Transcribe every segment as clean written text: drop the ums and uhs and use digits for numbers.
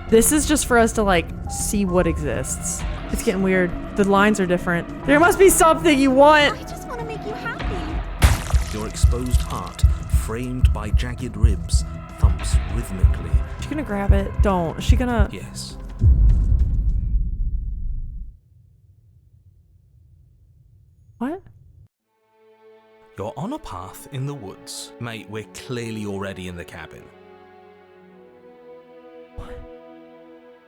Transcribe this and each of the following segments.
This is just for us to like see what exists. It's getting weird. The lines are different. There must be something you want. I just want to make you happy. Your exposed heart, framed by jagged ribs, thumps rhythmically. Is she gonna grab it? Don't. Is she gonna? Yes. What? You're on a path in the woods. Mate, we're clearly already in the cabin. What?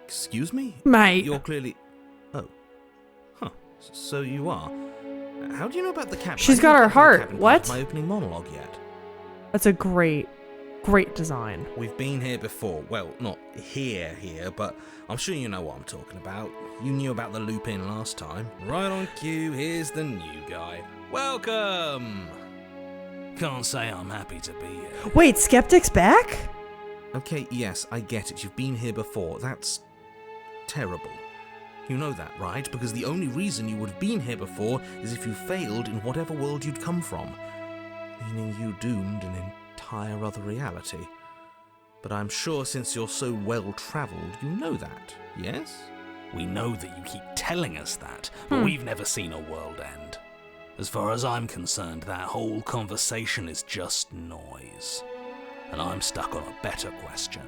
Excuse me? Mate. You're clearly... Oh. Huh. So you are. How do you know about the cabin? She's I got didn't her get to the heart. cabin What? part of my opening monologue yet. That's a great design. We've been here before. Well, not here, but I'm sure you know what I'm talking about. You knew about the loop-in last time. Right on cue, here's the new guy. Welcome! Can't say I'm happy to be here. Wait, Skeptic's back? Okay, yes, I get it. You've been here before. That's terrible. You know that, right? Because the only reason you would have been here before is if you failed in whatever world you'd come from. Meaning you doomed an entire other reality. But I'm sure since you're so well-travelled, you know that, yes? We know that you keep telling us that, but we've never seen a world end. As far as I'm concerned, that whole conversation is just noise. And I'm stuck on a better question.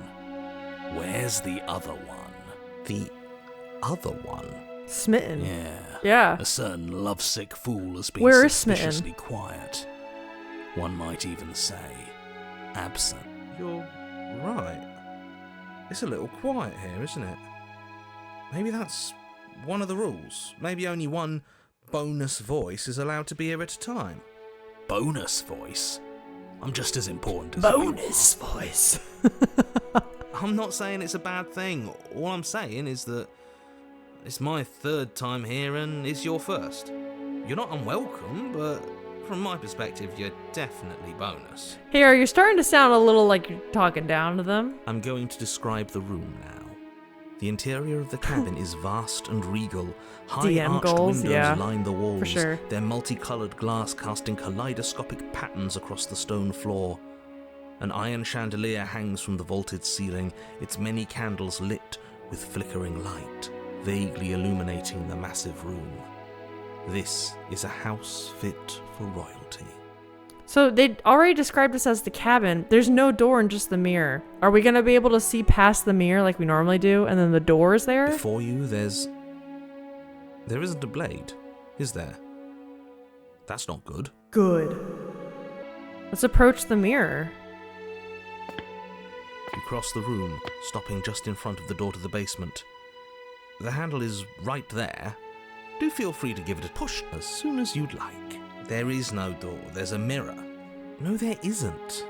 Where's the other one? The other one? Smitten. Yeah. A certain lovesick fool has been Where is Smitten? suspiciously quiet. One might even say, absent. You're right. It's a little quiet here, isn't it? Maybe that's one of the rules. Maybe only one bonus voice is allowed to be here at a time. Bonus voice? I'm just as important as Bonus voice. I'm not saying it's a bad thing. All I'm saying is that it's my third time here and it's your first. You're not unwelcome, but from my perspective, you're definitely bonus. Here, you're starting to sound a little like you're talking down to them. I'm going to describe the room now. The interior of the cabin is vast and regal. High DM arched goals, windows yeah, line the walls, for sure. their multicolored glass casting kaleidoscopic patterns across the stone floor. An iron chandelier hangs from the vaulted ceiling, its many candles lit with flickering light, vaguely illuminating the massive room. This is a house fit for royalty. So they already described this as the cabin. There's no door and just the mirror. Are we going to be able to see past the mirror like we normally do, and then the door is there? Before you, there isn't a blade, is there? That's not good. Good. Let's approach the mirror. You cross the room, stopping just in front of the door to the basement. The handle is right there. Do feel free to give it a push as soon as you'd like. There is no door, there's a mirror. No, there isn't.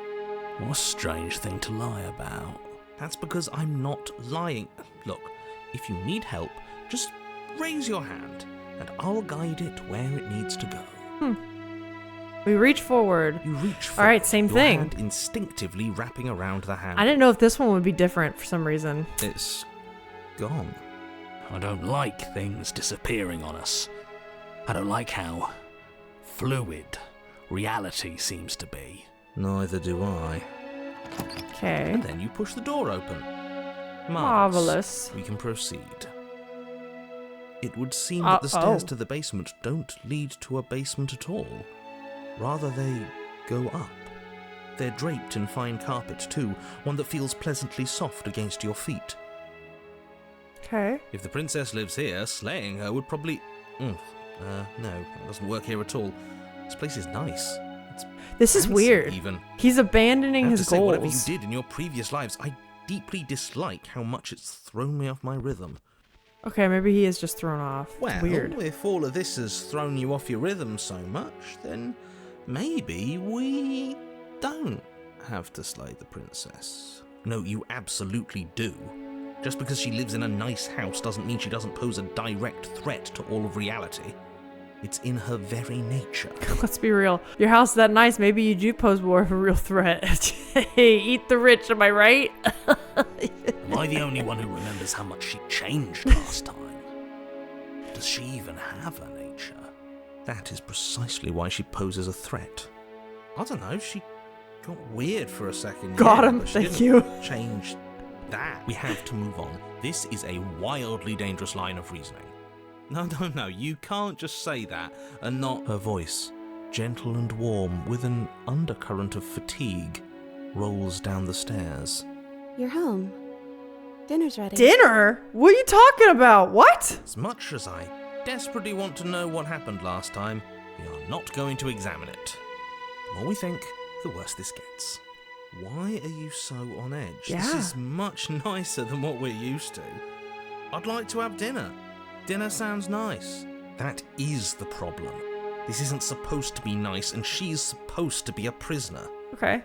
What a strange thing to lie about. That's because I'm not lying. Look, if you need help, just raise your hand, and I'll guide it where it needs to go. We reach forward. You reach for All right, same your thing. hand instinctively wrapping around the hand. I didn't know if this one would be different for some reason. It's gone. I don't like things disappearing on us. I don't like how fluid reality seems to be. Neither do I. Okay. And then you push the door open. Marvelous. We can proceed. It would seem that the stairs oh. to the basement don't lead to a basement at all. Rather, they go up. They're draped in fine carpet too, one that feels pleasantly soft against your feet. Okay. If the princess lives here, slaying her would probably... no, that doesn't work here at all. This place is nice. It's This is fancy, weird. even. He's abandoning I have his to say, whatever you goals. did in your previous lives, I deeply dislike how much it's thrown me off my rhythm. Okay, maybe he is just thrown off. Well, It's weird. if all of this has thrown you off your rhythm so much, then maybe we don't have to slay the princess. No, you absolutely do. Just because she lives in a nice house doesn't mean she doesn't pose a direct threat to all of reality. It's in her very nature. Let's be real. Your house is that nice. Maybe you do pose more of a real threat. Hey, eat the rich, am I right? Am I the only one who remembers how much she changed last time? Does she even have a nature? That is precisely why she poses a threat. I don't know, she got weird for a second. Got yeah, him, but she thank didn't you. Change that. We have to move on. This is a wildly dangerous line of reasoning. No, you can't just say that and not... Her voice, gentle and warm, with an undercurrent of fatigue, rolls down the stairs. You're home. Dinner's ready. Dinner? What are you talking about? What? As much as I desperately want to know what happened last time, we are not going to examine it. The more we think, the worse this gets. Why are you so on edge? Yeah. This is much nicer than what we're used to. I'd like to have dinner. Dinner sounds nice. That is the problem. This isn't supposed to be nice, and she's supposed to be a prisoner. Okay.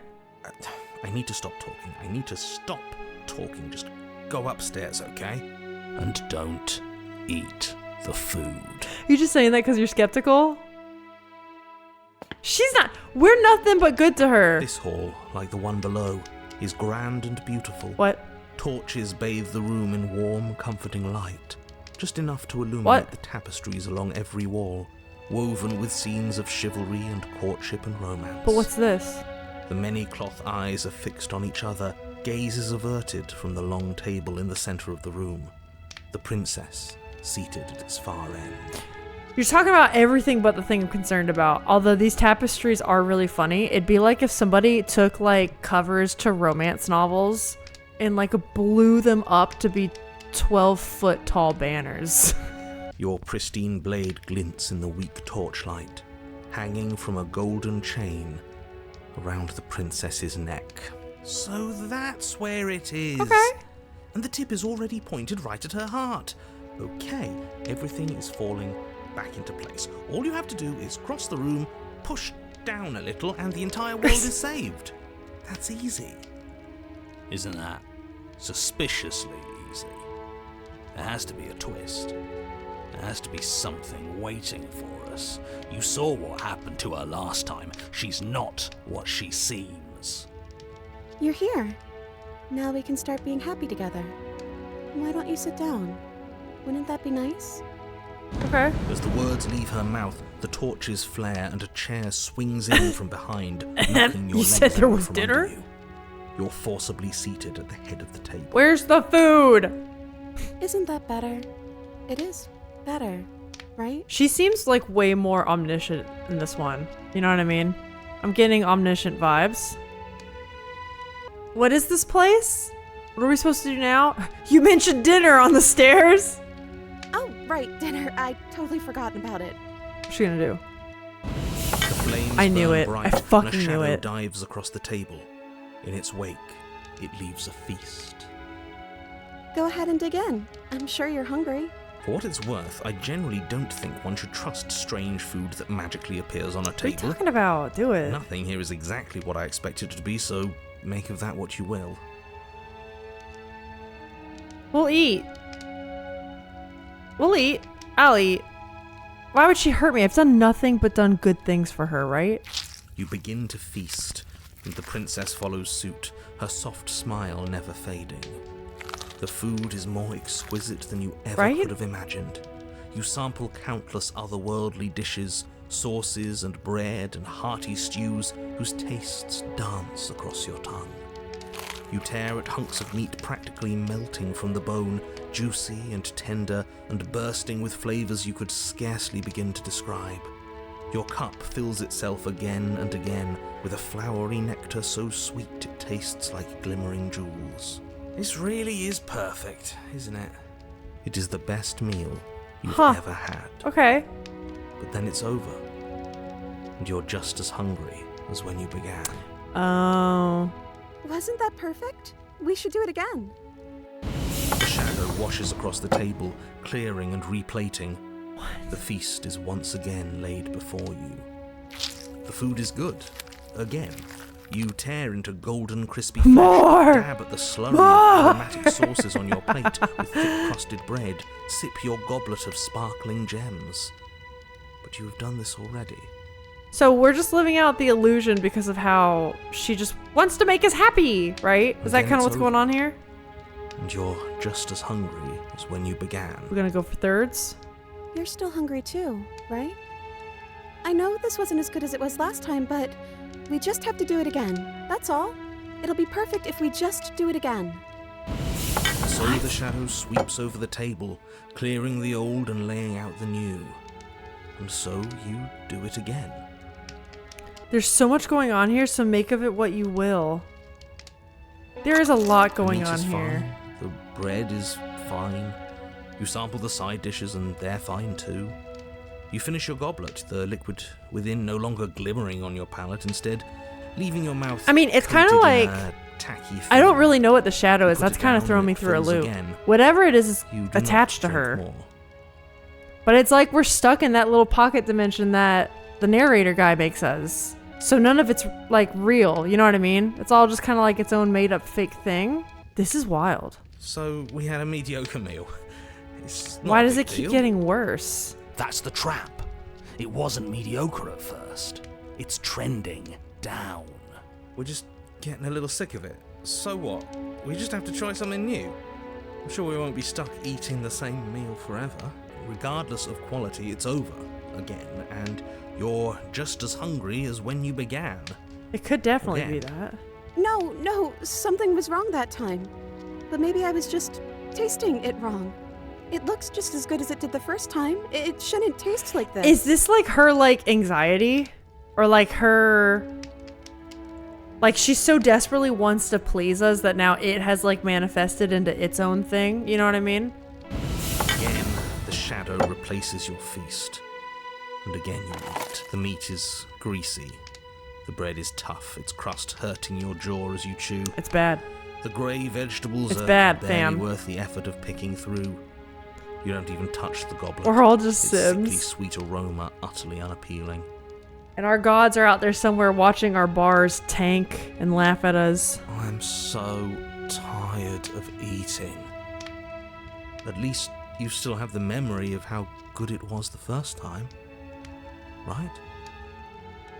I need to stop talking. I need to stop talking. Just go upstairs, okay? And don't eat the food. You just saying that because you're skeptical? She's not. We're nothing but good to her. This hall, like the one below, is grand and beautiful. What? Torches bathe the room in warm, comforting light. Just enough to illuminate What? the tapestries along every wall, woven with scenes of chivalry and courtship and romance. But what's this? The many cloth eyes are fixed on each other, gazes averted from the long table in the center of the room. The princess, seated at its far end. You're talking about everything but the thing I'm concerned about. Although these tapestries are really funny, it'd be like if somebody took like covers to romance novels and like blew them up to be 12-foot tall banners. Your pristine blade glints in the weak torchlight, hanging from a golden chain around the princess's neck. So that's where it is. Okay. And the tip is already pointed right at her heart. Okay, everything is falling back into place. All you have to do is cross the room, push down a little, and the entire world is saved. That's easy. Isn't that suspiciously easy? There has to be a twist. There has to be something waiting for us. You saw what happened to her last time. She's not what she seems. You're here. Now we can start being happy together. Why don't you sit down? Wouldn't that be nice? Okay. As the words leave her mouth, the torches flare and a chair swings in from behind, knocking your You said legs there out was from dinner? under you. You're forcibly seated at the head of the table. Where's the food? Isn't that better? It is better, right? She seems like way more omniscient in this one. You know what I mean? I'm getting omniscient vibes. What is this place? What are we supposed to do now? You mentioned dinner on the stairs. Oh, right, dinner. I totally forgotten about it. What's she gonna do? The flames I knew burn it. bright, I fucking and a knew shadow it. dives across the table. In its wake, it leaves a feast. Go ahead and dig in. I'm sure you're hungry. For what it's worth, I generally don't think one should trust strange food that magically appears on a What are you table. talking about? Do it. Nothing here is exactly what I expected it to be, so make of that what you will. We'll eat. We'll eat. I'll eat. Why would she hurt me? I've done nothing but done good things for her, right? You begin to feast, and the princess follows suit, her soft smile never fading. The food is more exquisite than you ever Right? could have imagined. You sample countless otherworldly dishes, sauces and bread and hearty stews whose tastes dance across your tongue. You tear at hunks of meat practically melting from the bone, juicy and tender and bursting with flavors you could scarcely begin to describe. Your cup fills itself again and again with a flowery nectar so sweet it tastes like glimmering jewels. This really is perfect, isn't it? It is the best meal you've ever had. Okay. But then it's over, and you're just as hungry as when you began. Oh. Wasn't that perfect? We should do it again. The shadow washes across the table, clearing and replating. The feast is once again laid before you. The food is good. Again. You tear into golden crispy flesh, More! dab at the slurry of aromatic sauces on your plate with thick crusted bread, sip your goblet of sparkling gems. But you have done this already. So we're just living out the illusion because of how she just wants to make us happy, right? Is that then kind of it's what's going over. on here? And you're just as hungry as when you began. We're gonna go for thirds? You're still hungry too, right? I know this wasn't as good as it was last time, but we just have to do it again. That's all. It'll be perfect if we just do it again. So the shadow sweeps over the table, clearing the old and laying out the new. And so you do it again. There's so much going on here, so make of it what you will. There is a lot going on here. Fine. The bread is fine. You sample the side dishes and they're fine too. You finish your goblet, the liquid within no longer glimmering on your palate, instead leaving your mouth. I mean, it's kind of coated like in a tacky I don't film. really know what the shadow is. Put That's it kind of down throwing and me it through a fills loop. again. Whatever it is You do attached not to drink her. more. But it's like we're stuck in that little pocket dimension that the narrator guy makes us. So none of it's like real, you know what I mean? It's all just kind of like its own made up fake thing. This is wild. So we had a mediocre meal. It's not Why a does big it keep deal. getting worse? That's the trap. It wasn't mediocre at first. It's trending down. We're just getting a little sick of it. So what? We just have to try something new. I'm sure we won't be stuck eating the same meal forever. Regardless of quality, it's over again, and you're just as hungry as when you began. It could definitely be Again. that. No, something was wrong that time. But maybe I was just tasting it wrong. It looks just as good as it did the first time. It shouldn't taste like this. Is this like her like anxiety? Or like her like she so desperately wants to please us that now it has like manifested into its own thing, you know what I mean? Again, the shadow replaces your feast. And again you eat. The meat is greasy. The bread is tough, its crust hurting your jaw as you chew. It's bad. The grey vegetables It's are bad, barely fam. worth the effort of picking through. You don't even touch the goblet. We're all just its sickly Sims. sweet aroma utterly unappealing. And our gods are out there somewhere watching our bars tank and laugh at us. I'm so tired of eating. At least you still have the memory of how good it was the first time, right?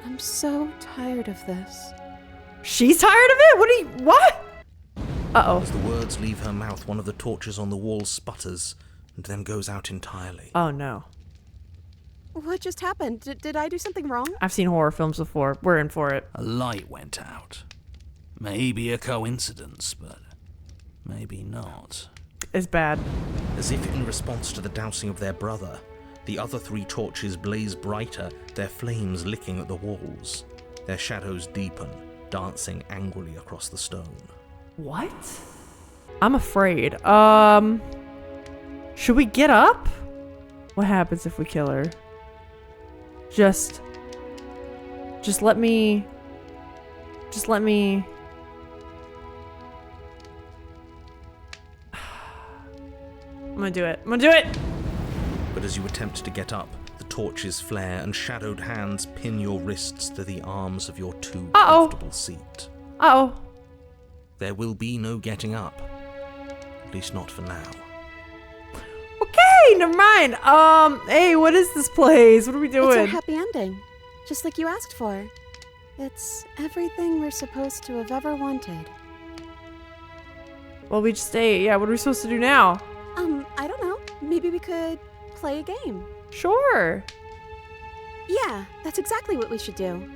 I'm so tired of this. She's tired of it? What? Uh-oh. As the words leave her mouth, one of the torches on the wall sputters and then goes out entirely. Oh no. What just happened? Did I do something wrong? I've seen horror films before. We're in for it. A light went out. Maybe a coincidence, but maybe not. It's bad. As if in response to the dousing of their brother, the other 3 torches blaze brighter, their flames licking at the walls. Their shadows deepen, dancing angrily across the stone. What? I'm afraid. Should we get up? What happens if we kill her? Just let me I'm gonna do it. But as you attempt to get up, the torches flare and shadowed hands pin your wrists to the arms of your too Uh-oh. comfortable seat. Uh-oh. There will be no getting up. At least not for now. Okay, never mind. Hey, what is this place? What are we It's our doing? happy ending. Just like you asked for. It's everything we're supposed to have ever wanted. Well, we just ate. Yeah, what are we supposed to do now? I don't know. Maybe we could play a game. Sure. Yeah, that's exactly what we should do.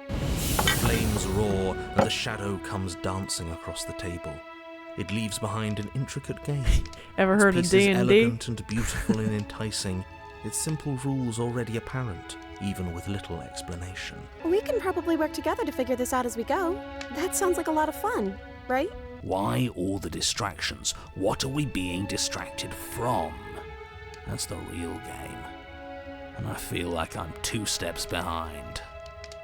The flames roar and the shadow comes dancing across the table. It leaves behind an intricate game. Ever Its heard of pieces D&D? elegant and beautiful and enticing. Its simple rules already apparent, even with little explanation. We can probably work together to figure this out as we go. That sounds like a lot of fun, right? Why all the distractions? What are we being distracted from? That's the real game. And I feel like I'm 2 steps behind.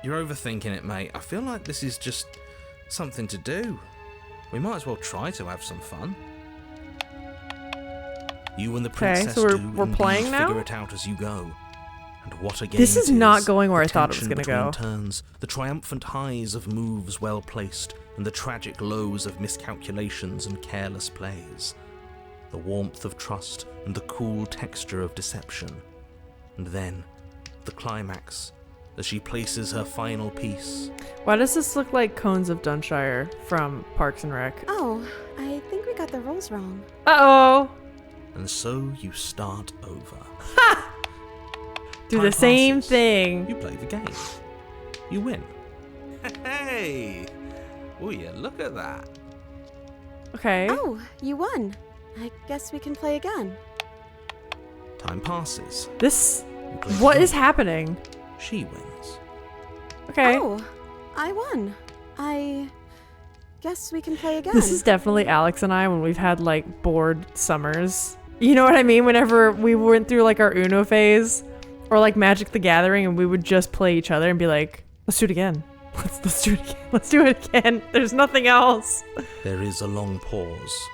You're overthinking it, mate. I feel like this is just something to do. We might as well try to have some fun. You and the princess so we're indeed playing now? figure it out as you go. And what a game This is it not going where The I thought it was tension gonna between go. Turns, the triumphant highs of moves well placed, and the tragic lows of miscalculations and careless plays. The warmth of trust and the cool texture of deception. And then, the climax, as she places her final piece. Why does this look like Cones of Dunshire from Parks and Rec? Oh, I think we got the rules wrong. Uh-oh. And so you start over. Do Time the same passes. thing. You play the game. You win. Hey! Oh yeah, look at that. Okay. Oh, you won. I guess we can play again. Time passes. What is happening? She wins. Okay. Oh, I won. I guess we can play again. This is definitely Alex and I when we've had like bored summers. You know what I mean? Whenever we went through like our Uno phase or like Magic the Gathering and we would just play each other and be like, let's do it again. Let's do it again. Let's do it again. There's nothing else. There is a long pause,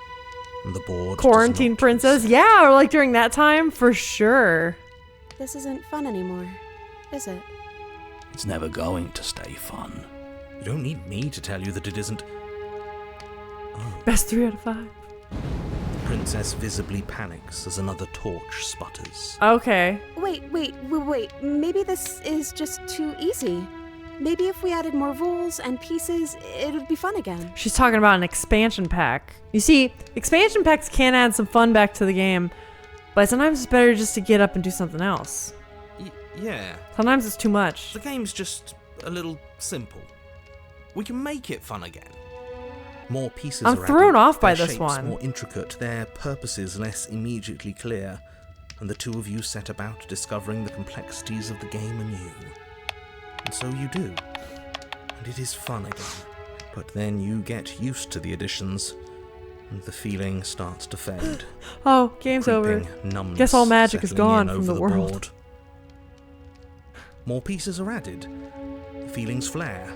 and the board Quarantine does not Princess? reset. Yeah, or like during that time, for sure. This isn't fun anymore, is it? It's never going to stay fun. You don't need me to tell you that it isn't. Best 3 out of 5. The princess visibly panics as another torch sputters. Okay. Wait. Maybe this is just too easy. Maybe if we added more rules and pieces, it would be fun again. She's talking about an expansion pack. You see, expansion packs can add some fun back to the game, but sometimes it's better just to get up and do something else. Yeah, Sometimes it's too much. the game's just a little simple. We can make it fun again. More pieces I'm are thrown added, off by their this shapes one. more intricate, their purposes less immediately clear, and the two of you set about discovering the complexities of the game anew. And so you do. And it is fun again. But then you get used to the additions, and the feeling starts to fade. Oh, game's over. Creeping numbness Guess all magic is settling gone in from over the world. board. More pieces are added. The feelings flare.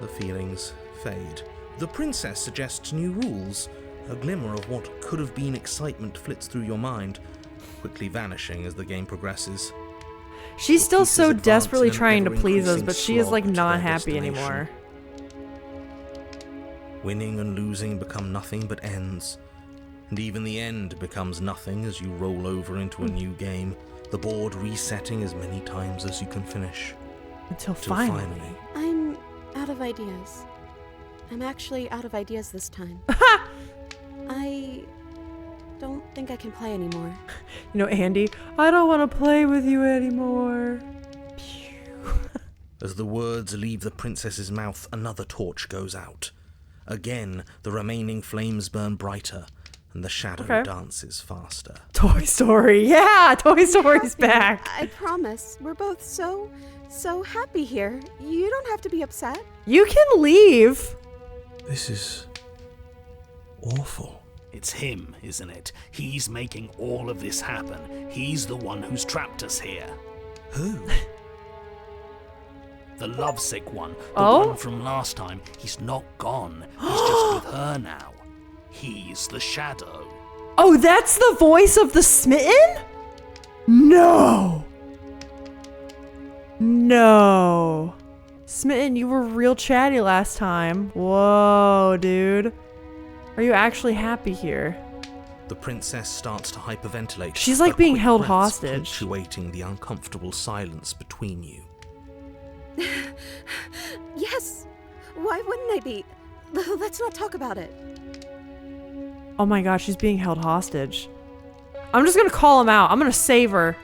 The feelings fade. The princess suggests new rules. A glimmer of what could have been excitement flits through your mind, quickly vanishing as the game progresses. She's still Pieces so advance desperately in an trying to please us, ever-increasing but she is like slog to not their happy destination. anymore. Winning and losing become nothing but ends. And even the end becomes nothing as you roll over into a new game, the board resetting as many times as you can finish. Until Till finally. I'm out of ideas. I'm actually out of ideas this time. I don't think I can play anymore. You know, Andy, I don't want to play with you anymore. As the words leave the princess's mouth, another torch goes out. Again, the remaining flames burn brighter, and the shadow Okay. dances faster. Toy Story. Yeah, Toy Story's Happy. back. I promise. We're both so happy here. You don't have to be upset. You can leave. This is awful. It's him, isn't it? He's making all of this happen. He's the one who's trapped us here. Who? The lovesick one. The Oh? one from last time. He's not gone. He's just with her now. He's the shadow. Oh, that's the voice of the smitten? No. No. Smitten, you were real chatty last time. Whoa, dude. Are you actually happy here? The princess starts to hyperventilate. She's like her being quick held breaths hostage. punctuating the uncomfortable silence between you. Yes. Why wouldn't I be? Let's not talk about it. Oh my gosh, she's being held hostage. I'm just gonna call him out. I'm gonna save her.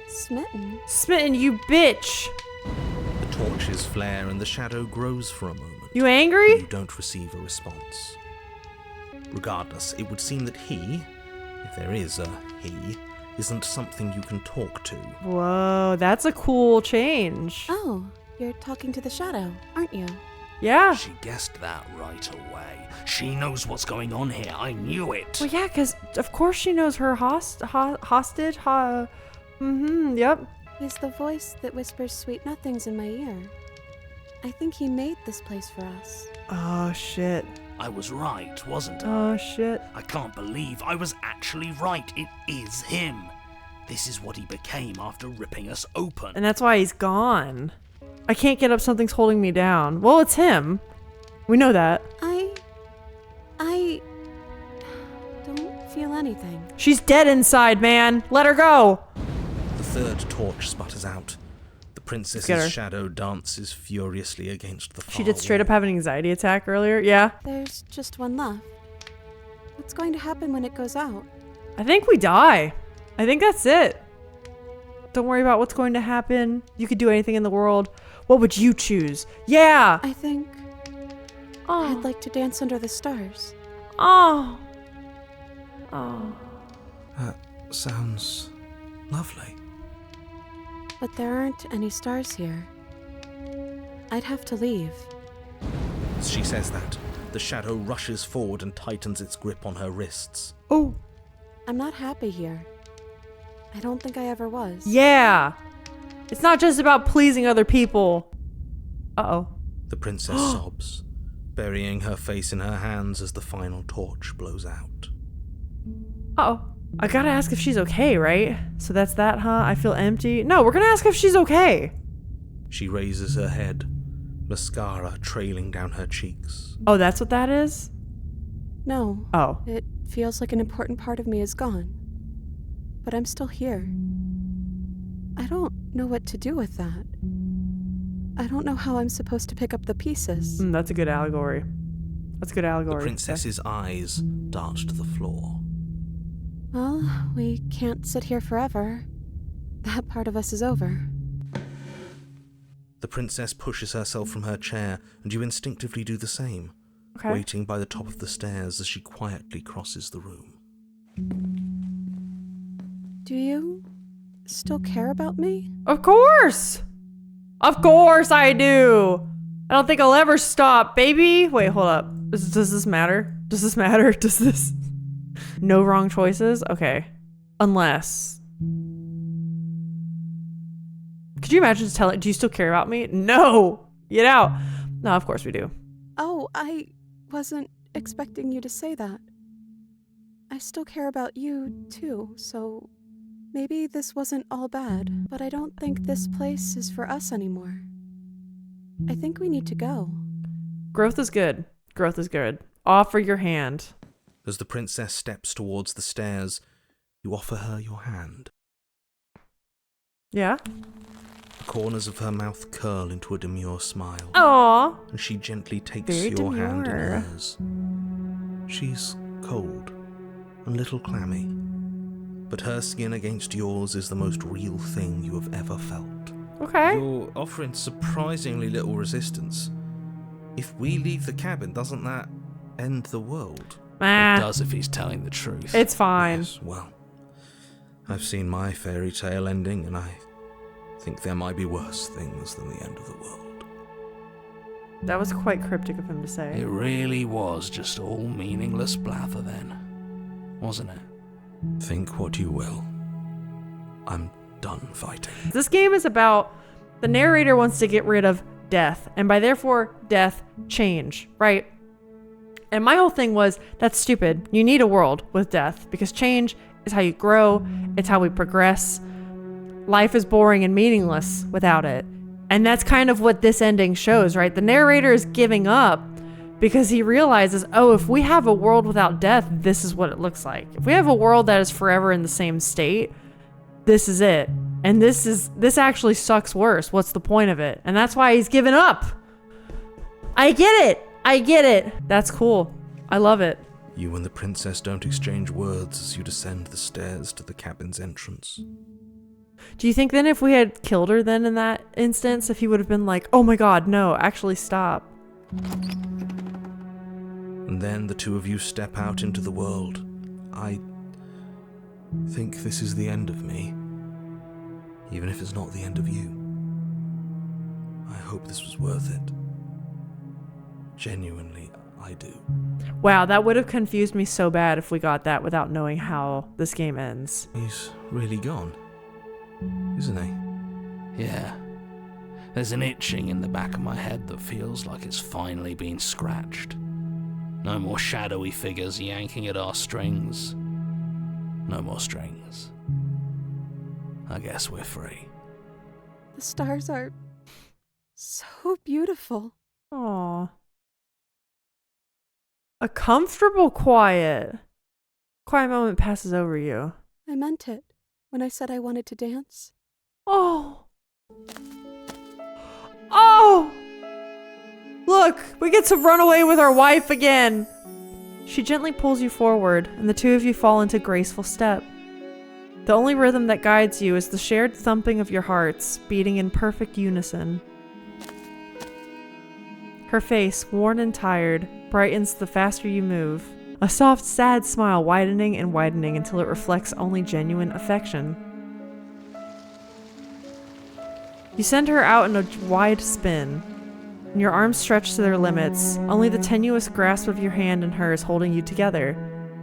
Smitten? Smitten, you bitch. The torches flare and the shadow grows for a moment. You angry? You don't receive a response. Regardless, it would seem that he, if there is a he, isn't something you can talk to. Whoa, that's a cool change. Oh, you're talking to the shadow, aren't you? Yeah. She guessed that right away. She knows what's going on here. I knew it. Well, yeah, because of course she knows her hostage. Yep. He's the voice that whispers sweet nothings in my ear. I think he made this place for us. Oh, shit. I was right, wasn't I? Oh, shit. I can't believe I was actually right. It is him. This is what he became after ripping us open. And that's why he's gone. I can't get up, something's holding me down. Well, it's him. We know that. I don't feel anything. She's dead inside, man. Let her go. The third torch sputters out. The Get her. princess's shadow dances furiously against the far She did straight up wall. have an anxiety attack earlier. Yeah. There's just one left. What's going to happen when it goes out? I think we die. I think that's it. Don't worry about what's going to happen. You could do anything in the world. What would you choose? Yeah. I think Oh. I'd like to dance under the stars. Oh. Oh. That sounds lovely. But there aren't any stars here. I'd have to leave. As she says that, the shadow rushes forward and tightens its grip on her wrists. Oh. I'm not happy here. I don't think I ever was. Yeah. It's not just about pleasing other people. Uh-oh. The princess sobs, burying her face in her hands as the final torch blows out. Uh-oh. I gotta ask if she's okay, right? So that's that, huh? I feel empty. No, we're gonna ask if she's okay. She raises her head, mascara trailing down her cheeks. Oh, that's what that is? No. Oh. It feels like an important part of me is gone. But I'm still here. I don't know what to do with that. I don't know how I'm supposed to pick up the pieces. That's a good allegory. That's a good allegory. The princess's eyes dart to the floor. Well, we can't sit here forever. That part of us is over. The princess pushes herself from her chair, and you instinctively do the same, Okay. waiting by the top of the stairs as she quietly crosses the room. Do you still care about me? Of course! Of course I do! I don't think I'll ever stop, baby! Wait, hold up. Does this matter? Does this matter? Does this... No wrong choices? Okay. Unless... Could you imagine just telling... Do you still care about me? No! Get out! No, of course we do. Oh, I wasn't expecting you to say that. I still care about you, too, so maybe this wasn't all bad, but I don't think this place is for us anymore. I think we need to go. Growth is good. Growth is good. Offer your hand. As the princess steps towards the stairs, you offer her your hand. Yeah? The corners of her mouth curl into a demure smile. Aww. And she gently takes Very your hand in demure. hers. She's cold and a little clammy, but her skin against yours is the most real thing you have ever felt. Okay. You're offering surprisingly little resistance. If we leave the cabin, doesn't that end the world? Ah, It does if he's telling the truth. it's fine. Yes, well, I've seen my fairy tale ending, and I think there might be worse things than the end of the world. That was quite cryptic of him to say. It really was just all meaningless blather then, wasn't it? Think what you will. I'm done fighting. This game is about the narrator wants to get rid of death, and by therefore death, change, right? And my whole thing was, that's stupid. You need a world with death because change is how you grow. It's how we progress. Life is boring and meaningless without it. And that's kind of what this ending shows, right? The narrator is giving up because he realizes, oh, if we have a world without death, this is what it looks like. If we have a world that is forever in the same state, this is it. And this actually sucks worse. What's the point of it? And that's why he's given up. I get it. I get it. That's cool. I love it. You and the princess don't exchange words as you descend the stairs to the cabin's entrance. Do you think then if we had killed her then in that instance, if he would have been like, oh my god, no, actually stop. And then the two of you step out into the world. I think this is the end of me, even if it's not the end of you. I hope this was worth it. Genuinely, I do. Wow, that would have confused me so bad if we got that without knowing how this game ends. He's really gone, isn't he? Yeah. There's an itching in the back of my head that feels like it's finally been scratched. No more shadowy figures yanking at our strings. No more strings. I guess we're free. The stars are so beautiful. Aww. A comfortable quiet. Quiet moment passes over you. I meant it when I said I wanted to dance. Oh. Oh! Look, we get to run away with our wife again. She gently pulls you forward, and the two of you fall into graceful step. The only rhythm that guides you is the shared thumping of your hearts, beating in perfect unison. Her face, worn and tired, brightens the faster you move. A soft, sad smile widening and widening until it reflects only genuine affection. You send her out in a wide spin, and your arms stretch to their limits, only the tenuous grasp of your hand in hers holding you together.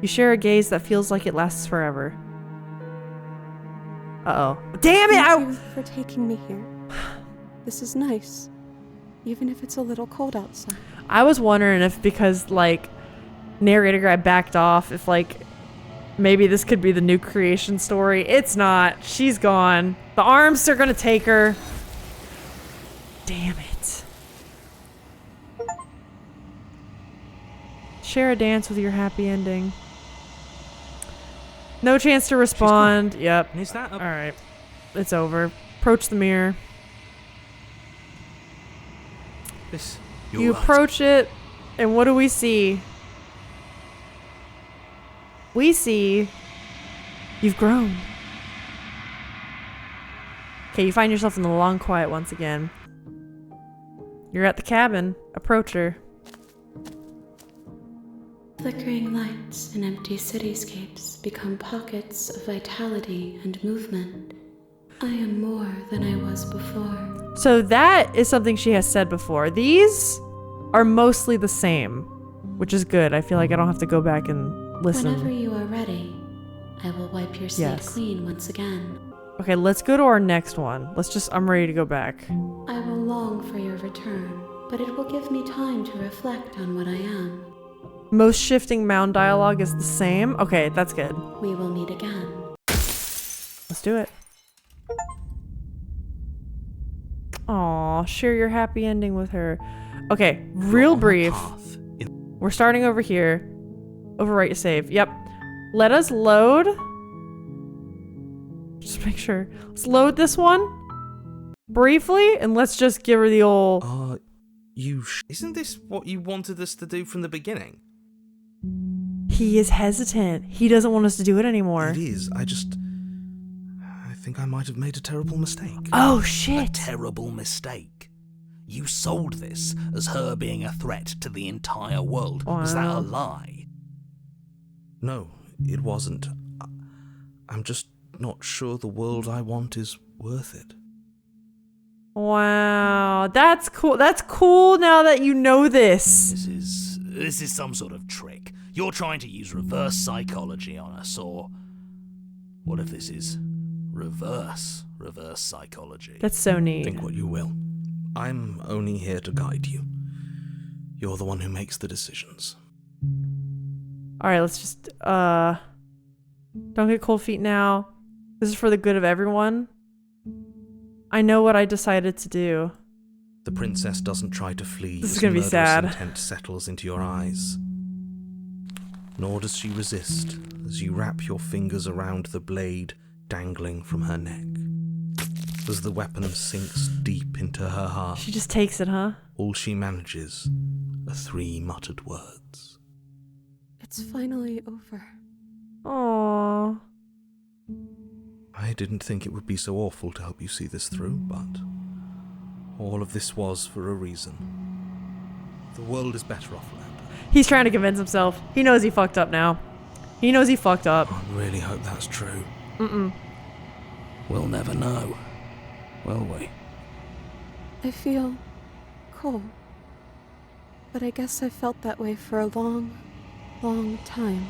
You share a gaze that feels like it lasts forever. Uh-oh. Damn it! Thank you for taking me here. This is nice, even if it's a little cold outside. I was wondering if because, like, narrator guy backed off, if, like, maybe this could be the new creation story. It's not. She's gone. The arms are gonna take her. Damn it. Share a dance with your happy ending. No chance to respond. Yep. Is that a... Alright. It's over. Approach the mirror. This... You approach it, and what do we see? We see you've grown. Okay, you find yourself in the long quiet once again. You're at the cabin. Approach her. Flickering lights and empty cityscapes become pockets of vitality and movement. I am more than I was before. So that is something she has said before. These are mostly the same, which is good. I feel like I don't have to go back and listen. Whenever you are ready, I will wipe your slate clean once again. Okay, let's go to our next one. I'm ready to go back. I will long for your return, but it will give me time to reflect on what I am. Most shifting mound dialogue is the same. Okay, that's good. We will meet again. Let's do it. Aw, share your happy ending with her. Okay, real brief. We're starting over here. Overwrite to save. Yep. Let us load. Just make sure. Let's load this one briefly, and let's just give her the old... Isn't this what you wanted us to do from the beginning? He is hesitant. He doesn't want us to do it anymore. It is. I think I might have made a terrible mistake. Oh, shit. A terrible mistake. You sold this as her being a threat to the entire world. Wow. Was that a lie? No, it wasn't. I'm just not sure the world I want is worth it. Wow, that's cool. That's cool now that you know this. This is some sort of trick. You're trying to use reverse psychology on us, or what if this is reverse psychology? That's so neat. Think what you will. I'm only here to guide you. You're the one who makes the decisions. Alright, let's just, don't get cold feet now. This is for the good of everyone. I know what I decided to do. The princess doesn't try to flee. This is gonna be sad. Intent settles into your eyes. Nor does she resist as you wrap your fingers around the blade dangling from her neck. As the weapon sinks deep into her heart, She just takes it, huh? all she manages are 3 muttered words. It's finally over. Aww. I didn't think it would be so awful to help you see this through, but all of this was for a reason. The world is better off without her. He's trying to convince himself. He knows he fucked up now. He knows he fucked up. I really hope that's true. We'll never know, will we? I feel cold. But I guess I've felt that way for a long, long time.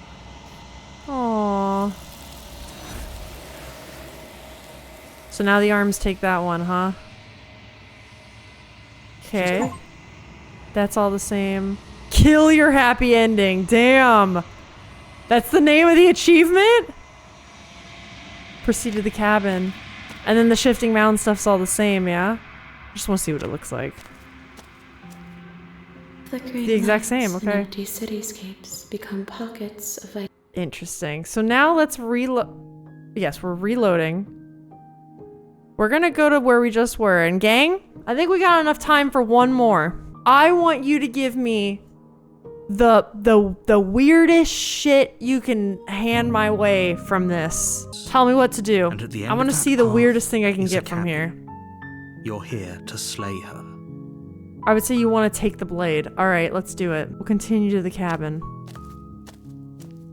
Aww. So now the arms take that one, huh? Okay. That's all the same. Kill your happy ending. Damn. That's the name of the achievement? Proceed to the cabin. And then the shifting mound stuff's all the same, yeah? I just want to see what it looks like. Flickering The exact lights same, and okay. empty cityscapes become pockets of Interesting. So now let's reload. Yes, we're reloading. We're gonna go to where we just were. And gang, I think we got enough time for one more. I want you to give me the weirdest shit you can hand my way from this. Tell me what to do. And at the end I want to of that see the path weirdest thing I can is a get from cabin. here. You're here to slay her. I would say you want to take the blade. All right, let's do it. We'll continue to the cabin.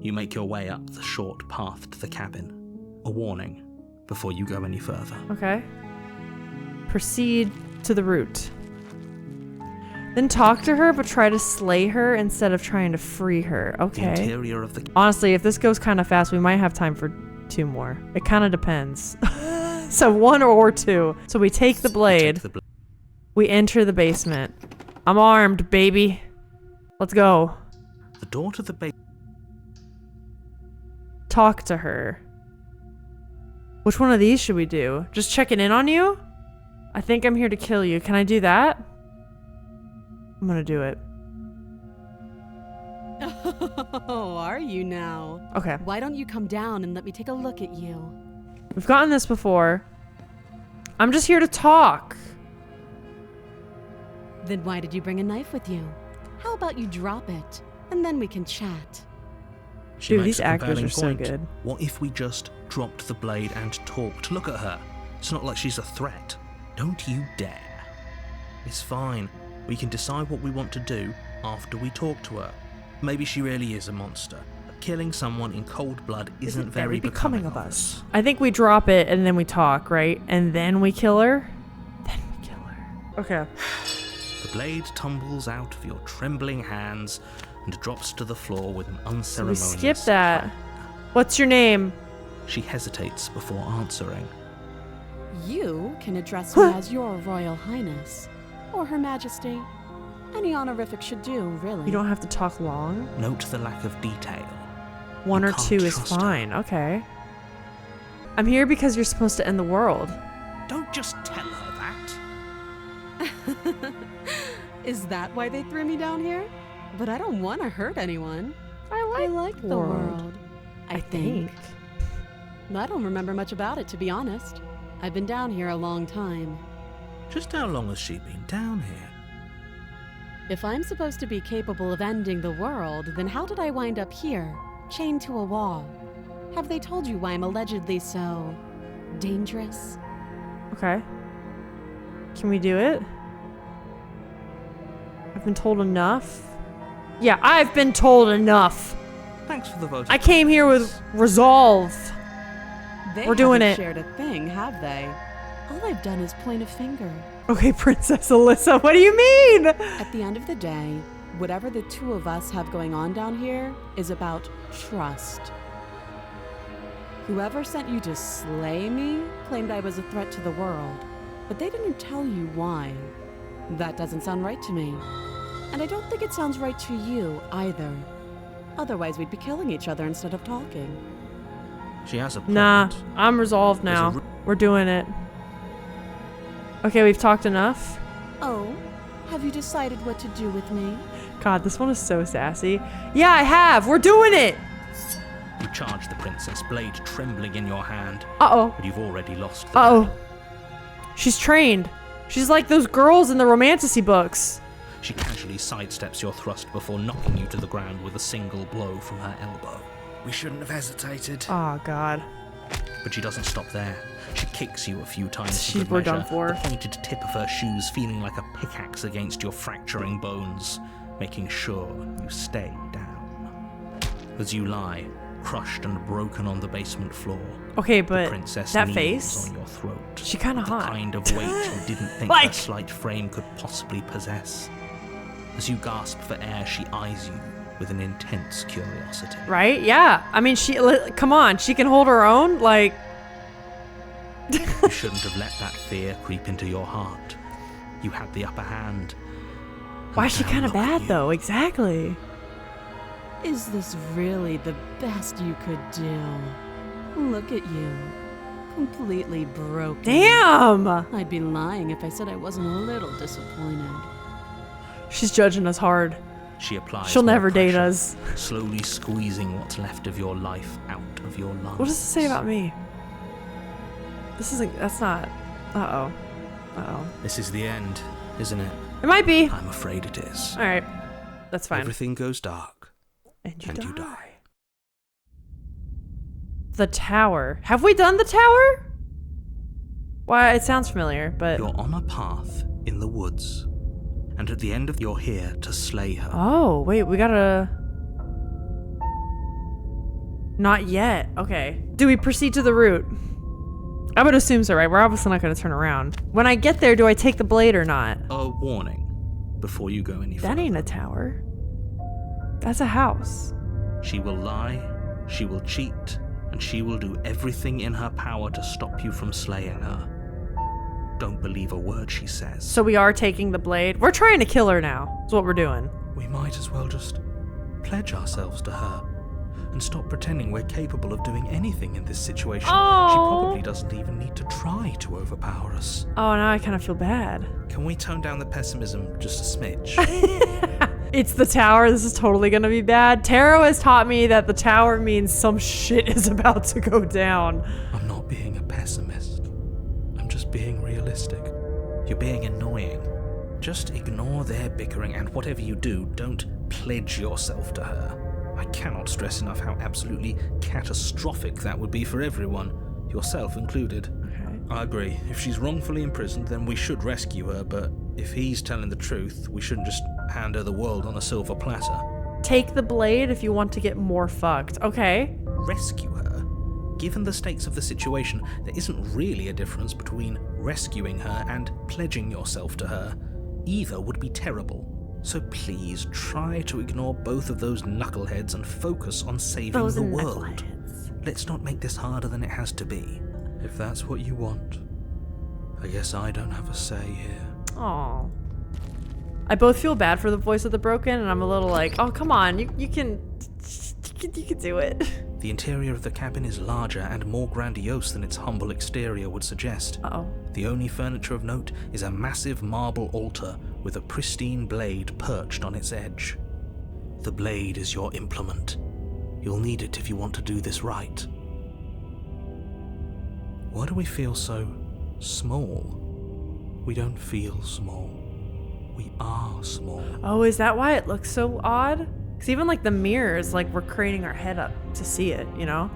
You make your way up the short path to the cabin. A warning before you go any further. Okay. Proceed to the route. Then talk to her, but try to slay her instead of trying to free her. The Okay. interior of the Honestly, if this goes kind of fast, we might have time for 2 more. It kind of depends. So 1 or 2. So we take the blade. We enter the basement. I'm armed, baby. Let's go. The door to the basement. Talk to her. Which one of these should we do? Just checking in on you? I think I'm here to kill you. Can I do that? I'm gonna do it. Oh, are you now? Okay. Why don't you come down and let me take a look at you? We've gotten this before. I'm just here to talk. Then why did you bring a knife with you? How about you drop it, and then we can chat? She Dude, makes these a actors compelling are so point. good. What if we just dropped the blade and talked? Look at her. It's not like she's a threat. Don't you dare. It's fine. We can decide what we want to do after we talk to her. Maybe she really is a monster. But killing someone in cold blood isn't very becoming of us. I think we drop it and then we talk, right? And then we kill her? Then we kill her. Okay. The blade tumbles out of your trembling hands and drops to the floor with an So we unceremonious... skip that. What's your name? She hesitates before answering. You can address me as your Royal Highness, or Her Majesty. Any honorific should do, really. You don't have to talk long. Note the lack of detail. 1 You or can't 2 is trust her. fine. Okay. I'm here because you're supposed to end the world. Don't just tell her that. Is that why they threw me down here? But I don't want to hurt anyone. I I like the world. I think. I don't remember much about it, to be honest. I've been down here a long time. Just how long has she been down here? If I'm supposed to be capable of ending the world, then how did I wind up here, chained to a wall? Have they told you why I'm allegedly so dangerous? Okay. Can we do it? I've been told enough. Yeah, I've been told enough. Thanks for the vote. I came here with resolve. They We're doing haven't it. shared a thing, have they? All I've done is point a finger. Okay, Princess Alyssa, what do you mean? At the end of the day, whatever the 2 of us have going on down here is about trust. Whoever sent you to slay me claimed I was a threat to the world, but they didn't tell you why. That doesn't sound right to me. And I don't think it sounds right to you either. Otherwise, we'd be killing each other instead of talking. She has a point. Nah, I'm resolved There's a now. We're doing it. Okay, we've talked enough. Oh, have you decided what to do with me? God, this one is so sassy. Yeah, I have. We're doing it. You charge the princess, blade trembling in your hand, Uh-oh. but you've already lost the Uh-oh. battle. She's trained. She's like those girls in the romantasy books. She casually sidesteps your thrust before knocking you to the ground with a single blow from her elbow. We shouldn't have hesitated. Oh, God. But she doesn't stop there. She kicks you a few times for good We're measure, done for. the pointed tip of her shoes feeling like a pickaxe against your fracturing bones, making sure you stay down. As you lie, crushed and broken on the basement floor, Okay, the but princess that kneels face, on your throat. she kind of The hot. kind of weight you didn't think Like- her slight frame could possibly possess. As you gasp for air, she eyes you with an intense curiosity. Right? Yeah. I mean, come on. She can hold her own. Like, You shouldn't have let that fear creep into your heart. You had the upper hand. why is she Now kind of look at bad, you. though? Exactly. Is this really the best you could do? Look at you. Completely broken. Damn. I'd be lying if I said I wasn't a little disappointed. She's judging us hard. She applies She'll more never date pressure, us. slowly squeezing what's left of your life out of your lungs. What does this say about me? This isn't. That's not. Uh-oh. Uh-oh. This is the end, isn't it? It might be. I'm afraid it is. All right. That's fine. Everything goes dark, And and you die. The tower. Have we done the tower? Why, it sounds familiar, but... You're on a path in the woods, and at the end of you're here to slay her. Oh, wait, we gotta... Not yet. Okay. Do we proceed to the route? I would assume so, right? We're obviously not going to turn around. When I get there, do I take the blade or not? A warning before you go any further. That ain't a tower. That's a house. She will lie, she will cheat, and she will do everything in her power to stop you from slaying her. Don't believe a word she says. So we are taking the blade. We're trying to kill her now. That's what we're doing. We might as well just pledge ourselves to her and stop pretending we're capable of doing anything in this situation. Oh. She probably doesn't even need to try to overpower us. Oh, now I kind of feel bad. Can we tone down the pessimism just a smidge? It's the tower. This is totally going to be bad. Tarot has taught me that the tower means some shit is about to go down. I'm not being a pessimist. I'm just being realistic. You're being annoying. Just ignore their bickering, and whatever you do, don't pledge yourself to her. I cannot stress enough how absolutely catastrophic that would be for everyone, yourself included. Okay. I agree. If she's wrongfully imprisoned, then we should rescue her, but if he's telling the truth, we shouldn't just hand her the world on a silver platter. Take the blade if you want to get more fucked. Okay. Rescue her? Given the stakes of the situation, there isn't really a difference between rescuing her and pledging yourself to her. Either would be terrible. So please try to ignore both of those knuckleheads and focus on saving Those the world. knuckleheads. Let's not make this harder than it has to be. If that's what you want, I guess I don't have a say here. Aw. I both feel bad for the voice of the broken, and I'm a little like, oh, come on, you can do it. The interior of the cabin is larger and more grandiose than its humble exterior would suggest. Uh-oh. The only furniture of note is a massive marble altar with a pristine blade perched on its edge. The blade is your implement. You'll need it if you want to do this right. Why do we feel so small? We don't feel small. We are small. Oh, is that why it looks so odd? Because even like the mirrors, like we're craning our head up to see it, you know?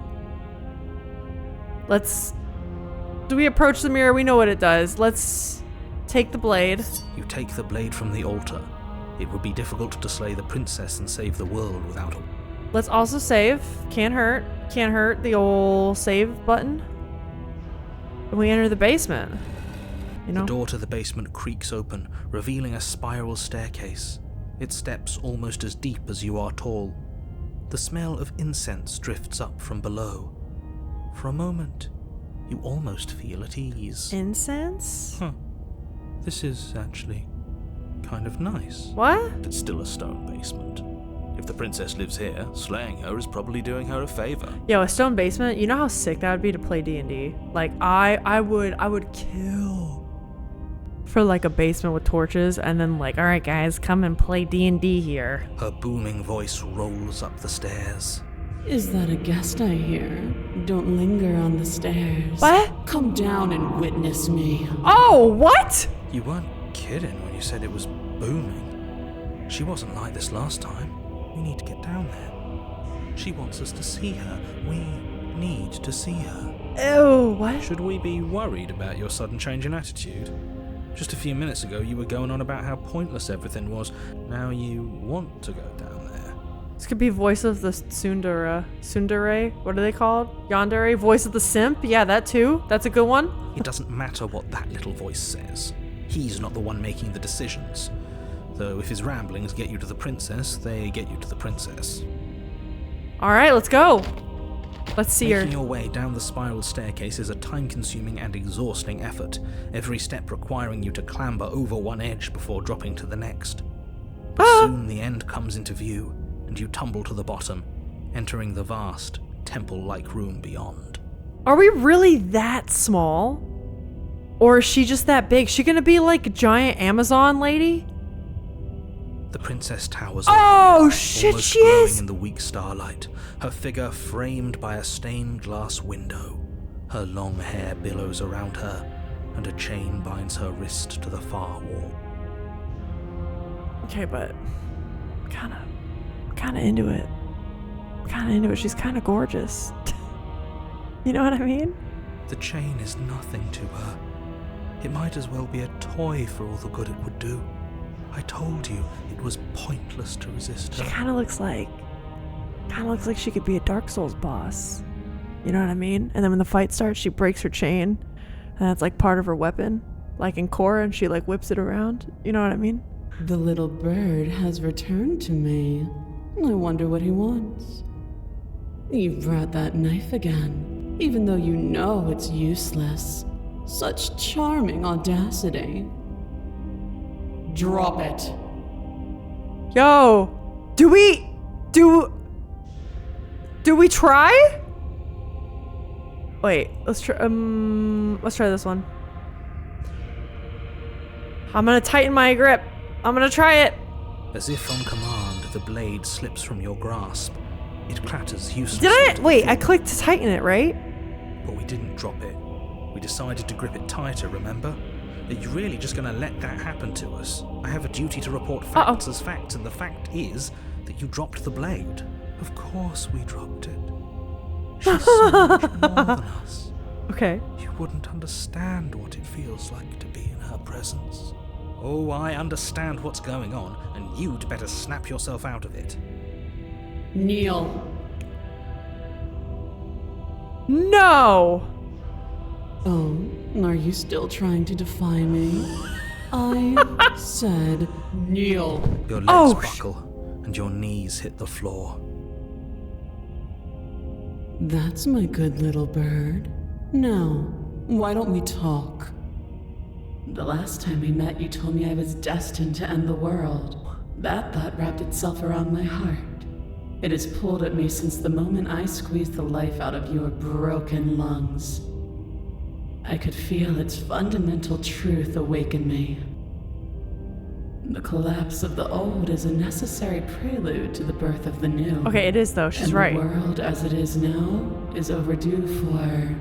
Do we approach the mirror? We know what it does. Let's take the blade. You take the blade from the altar. It would be difficult to slay the princess and save the world without a... Let's also save. Can't hurt. Can't hurt the old save button. And we enter the basement. You know? The door to the basement creaks open, revealing a spiral staircase. Its steps almost as deep as you are tall. The smell of incense drifts up from below. For a moment, you almost feel at ease. Incense? Huh. This is actually kind of nice. What? It's still a stone basement. If the princess lives here, slaying her is probably doing her a favor. Yo, a stone basement. You know how sick that would be to play D&D? Like, I would kill for like a basement with torches, and then like, all right, guys, come and play D&D here. Her booming voice rolls up the stairs. Is that a guest I hear? Don't linger on the stairs. What? Come down and witness me. Oh, what? You weren't kidding when you said it was booming. She wasn't like this last time. We need to get down there. She wants us to see her. We need to see her. Ew, what? Should we be worried about your sudden change in attitude? Just a few minutes ago, you were going on about how pointless everything was. Now you want to go down there. This could be voice of the Tsundere? What are they called? Yandere? Voice of the simp? Yeah, that too. That's a good one. It doesn't matter what that little voice says. He's not the one making the decisions. Though if his ramblings get you to the princess, they get you to the princess. All right, let's go. Let's see her. Making your way down the spiral staircase is a time-consuming and exhausting effort, every step requiring you to clamber over one edge before dropping to the next. But soon the end comes into view, and you tumble to the bottom, entering the vast, temple-like room beyond. Are we really that small? Or is she just that big? She gonna be like a giant Amazon lady? The princess towers Oh over, shit, almost she glowing is! in the weak starlight, her figure framed by a stained glass window. Her long hair billows around her, and a chain binds her wrist to the far wall. Okay, but kinda into it. She's kinda gorgeous. You know what I mean? The chain is nothing to her. It might as well be a toy for all the good it would do. I told you it was pointless to resist She her. kinda looks like Kind of looks like she could be a Dark Souls boss. You know what I mean? And then when the fight starts, she breaks her chain, and that's like part of her weapon, like in Korra, and she like whips it around. You know what I mean? The little bird has returned to me. I wonder what he wants. You brought that knife again, even though you know it's useless. Such charming audacity. Drop it. Yo, do we try? Wait, let's try this one. I'm gonna tighten my grip. I'm gonna try it. As if on command, the blade slips from your grasp. It clatters uselessly. Did I? Wait, I clicked to tighten it, right? But we didn't drop it. We decided to grip it tighter, remember? Are you really just going to let that happen to us? I have a duty to report facts as facts, and the fact is that you dropped the blade. Of course we dropped it. She's so much more than us. Okay. You wouldn't understand what it feels like to be in her presence. Oh, I understand what's going on, and you'd better snap yourself out of it. Kneel. No! Oh, are you still trying to defy me? I said kneel. Your legs buckle, and your knees hit the floor. That's my good little bird. Now, why don't we talk? The last time we met, you told me I was destined to end the world. That thought wrapped itself around my heart. It has pulled at me since the moment I squeezed the life out of your broken lungs. I could feel its fundamental truth awaken me. The collapse of the old is a necessary prelude to the birth of the new. Okay, it is though. She's right. The world as it is now is overdue for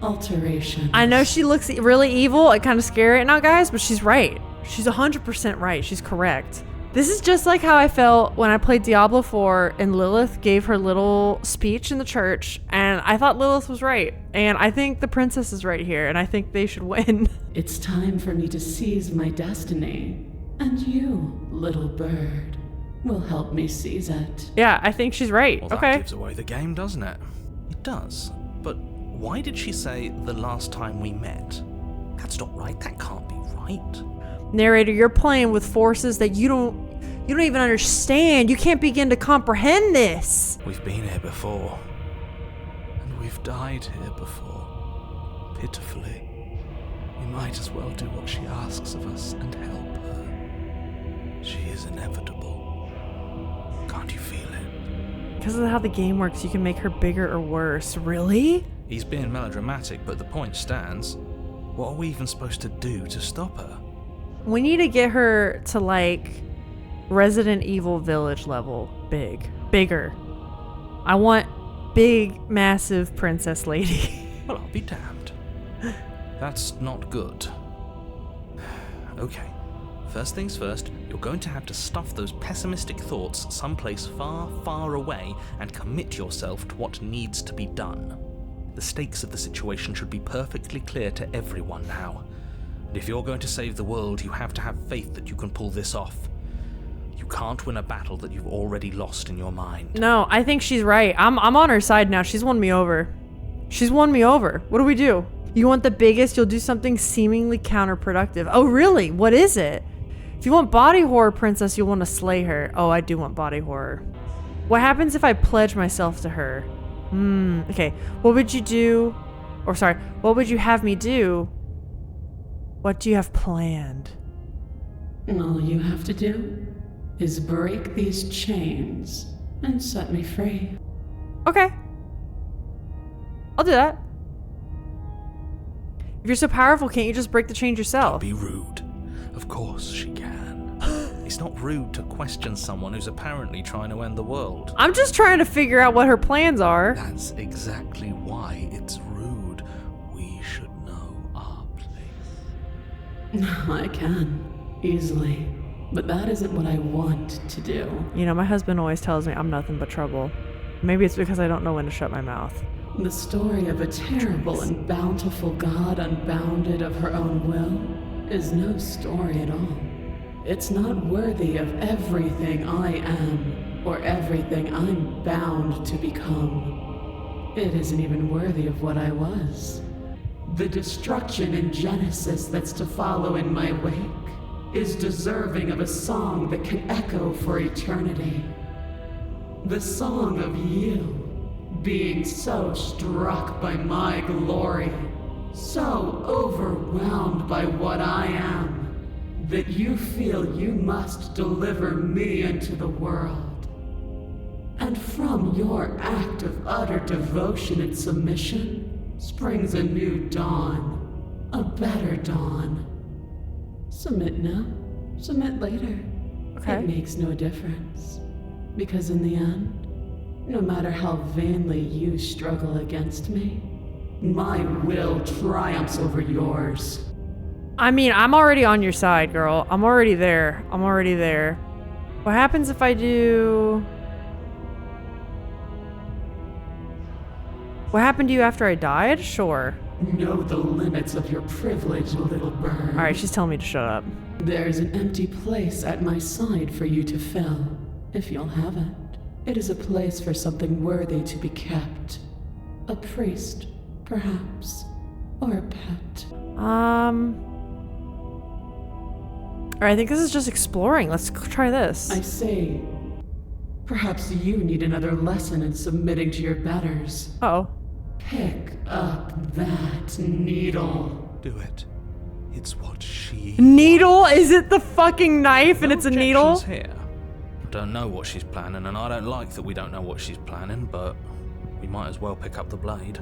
alteration. I know she looks really evil and kind of scary right now, guys, but she's right. She's 100% right. She's correct. This is just like how I felt when I played Diablo 4 and Lilith gave her little speech in the church, and I thought Lilith was right. And I think the princess is right here, and I think they should win. It's time for me to seize my destiny. And you, little bird, will help me seize it. Yeah, I think she's right. Well, okay. That gives away the game, doesn't it? It does. But why did she say the last time we met? That's not right. That can't be right. Narrator, you're playing with forces that you don't even understand. You can't begin to comprehend this. We've been here before. And we've died here before. Pitifully. We might as well do what she asks of us and help her. She is inevitable. Can't you feel it? Because of how the game works, you can make her bigger or worse. Really? He's being melodramatic, but the point stands. What are we even supposed to do to stop her? We need to get her to like Resident Evil Village level. Bigger. I want big, massive princess lady. Well, I'll be damned. That's not good. Okay. First things first, you're going to have to stuff those pessimistic thoughts someplace far, far away and commit yourself to what needs to be done. The stakes of the situation should be perfectly clear to everyone now. And if you're going to save the world, you have to have faith that you can pull this off. You can't win a battle that you've already lost in your mind. No, I think she's right. I'm on her side now. She's won me over. What do we do? You want the biggest, you'll do something seemingly counterproductive. Oh, really? What is it? If you want body horror princess, you'll want to slay her. Oh, I do want body horror. What happens if I pledge myself to her? Okay. What would you do? Or sorry, what would you have me do? What do you have planned? All you have to do is break these chains and set me free. Okay. I'll do that. If you're so powerful, can't you just break the chains yourself? Don't be rude. Of course she can. It's not rude to question someone who's apparently trying to end the world. I'm just trying to figure out what her plans are. That's exactly why it's rude. We should know our place. I can, easily. But that isn't what I want to do. You know, my husband always tells me I'm nothing but trouble. Maybe it's because I don't know when to shut my mouth. The story of a terrible and bountiful God unbounded of her own will is no story at all. It's not worthy of everything I am or everything I'm bound to become. It isn't even worthy of what I was. The destruction and genesis that's to follow in my wake is deserving of a song that can echo for eternity. The song of you, being so struck by my glory, so overwhelmed by what I am, that you feel you must deliver me into the world. And from your act of utter devotion and submission springs a new dawn, a better dawn. Submit now, submit later. Okay. It makes no difference. Because in the end, no matter how vainly you struggle against me, my will triumphs over yours. I mean, I'm already on your side, girl. I'm already there. I'm already there. What happens if I do... What happened to you after I died? Sure. Know the limits of your privilege, little bird. Alright, she's telling me to shut up. There's an empty place at my side for you to fill, if you'll have it. It is a place for something worthy to be kept. A priest, perhaps, or a pet. Alright, I think this is just exploring. Let's try this. I say, perhaps you need another lesson in submitting to your betters. Uh-oh. Pick up that needle. Do it. It's what she... Needle? Is it the fucking knife and it's a needle? Objections here. I don't know what she's planning, and I don't like that we don't know what she's planning, but we might as well pick up the blade.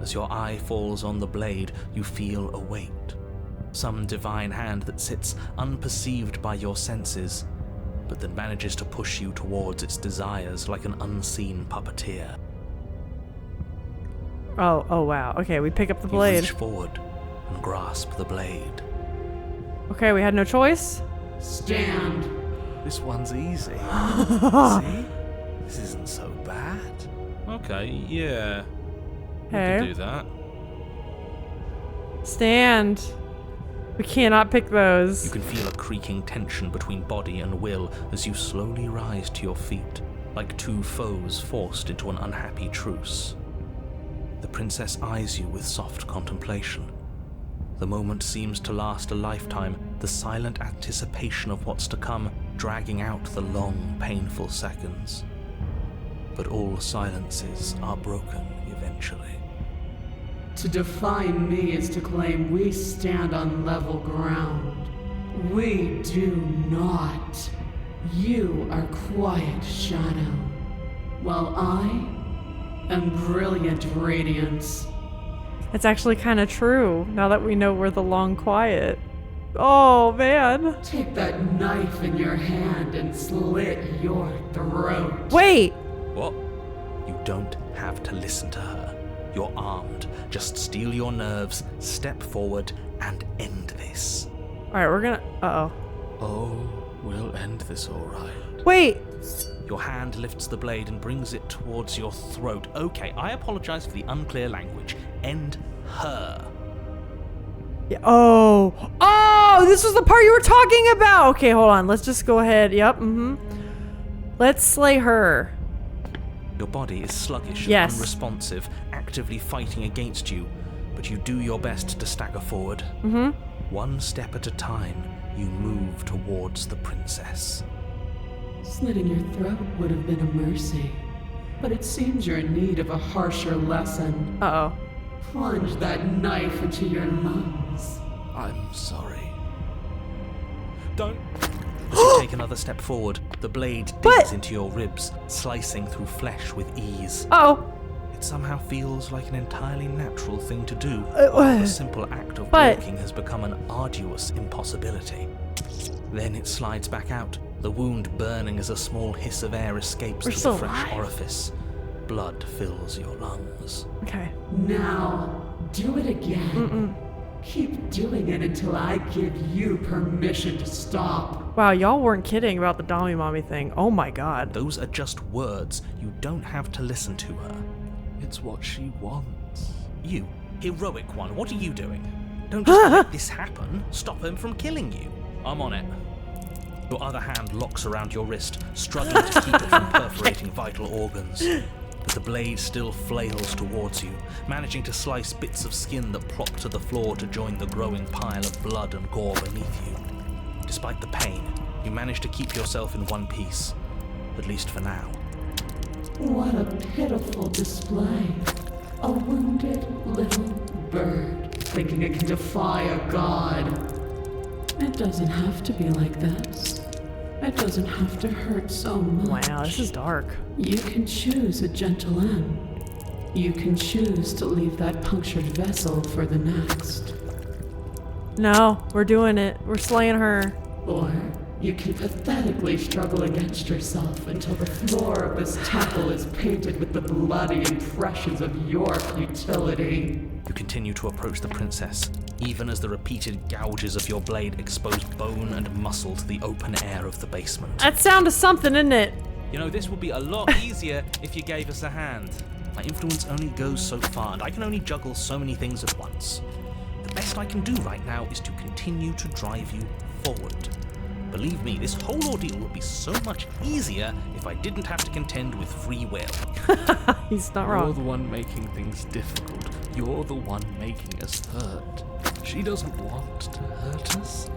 As your eye falls on the blade, you feel a weight. Some divine hand that sits unperceived by your senses, but that manages to push you towards its desires like an unseen puppeteer. Oh wow. Okay, we pick up the You blade. reach forward and grasp the blade. Okay, we had no choice. Stand. This one's easy. See? This isn't so bad. Okay, yeah. We Hey. can do that. Stand. We cannot pick those. You can feel a creaking tension between body and will as you slowly rise to your feet, like two foes forced into an unhappy truce. The princess eyes you with soft contemplation. The moment seems to last a lifetime, the silent anticipation of what's to come dragging out the long, painful seconds. But all silences are broken eventually. To define me is to claim we stand on level ground. We do not. You are quiet shadow, while I am brilliant radiance. It's actually kind of true, now that we know we're the long quiet. Oh, man. Take that knife in your hand and slit your throat. Wait! What? You don't have to listen to her. You're armed. Just steel your nerves, step forward, and end this. Alright, we're gonna... Uh-oh. Oh, we'll end this all right. Wait! Your hand lifts the blade and brings it towards your throat. Okay, I apologize for the unclear language. End her. Yeah, oh! Oh! This was the part you were talking about! Okay, hold on. Let's just go ahead. Yep, Let's slay her. Your body is sluggish and Yes. unresponsive, actively fighting against you, but you do your best to stagger forward. One step at a time, you move towards the princess. Slitting your throat would have been a mercy, but it seems you're in need of a harsher lesson. Uh-oh. Plunge that knife into your lungs. I'm sorry. Don't. As you take another step forward, the blade digs What? into your ribs, slicing through flesh with ease. Uh-oh. It somehow feels like an entirely natural thing to do, while the simple act of but- walking has become an arduous impossibility. Then it slides back out, the wound burning as a small hiss of air escapes We're through still the fresh alive. orifice. Blood fills your lungs. Okay. Now, do it again. Keep doing it until I give you permission to stop. Wow, y'all weren't kidding about the Dommy Mommy thing. Oh my god. Those are just words. You don't have to listen to her. It's what she wants. You, heroic one, what are you doing? Don't just let this happen. Stop him from killing you. I'm on it. Your other hand locks around your wrist, struggling to keep it from perforating vital organs. But the blade still flails towards you, managing to slice bits of skin that plop to the floor to join the growing pile of blood and gore beneath you. Despite the pain, you manage to keep yourself in one piece, at least for now. What a pitiful display. A wounded little bird thinking it can defy a god. It doesn't have to be like this. It doesn't have to hurt so much. Wow, this is dark. You can choose a gentle end. You can choose to leave that punctured vessel for the next. No, we're doing it. We're slaying her. Or you can pathetically struggle against yourself until the floor of this temple is painted with the bloody impressions of your futility. You continue to approach the princess, even as the repeated gouges of your blade expose bone and muscle to the open air of the basement. That sound of something, isn't it? You know, this would be a lot easier if you gave us a hand. My influence only goes so far, and I can only juggle so many things at once. The best I can do right now is to continue to drive you forward. Believe me, this whole ordeal would be so much easier if I didn't have to contend with free will. He's not You're wrong. the one making things difficult. You're the one making us hurt. She doesn't want to hurt us.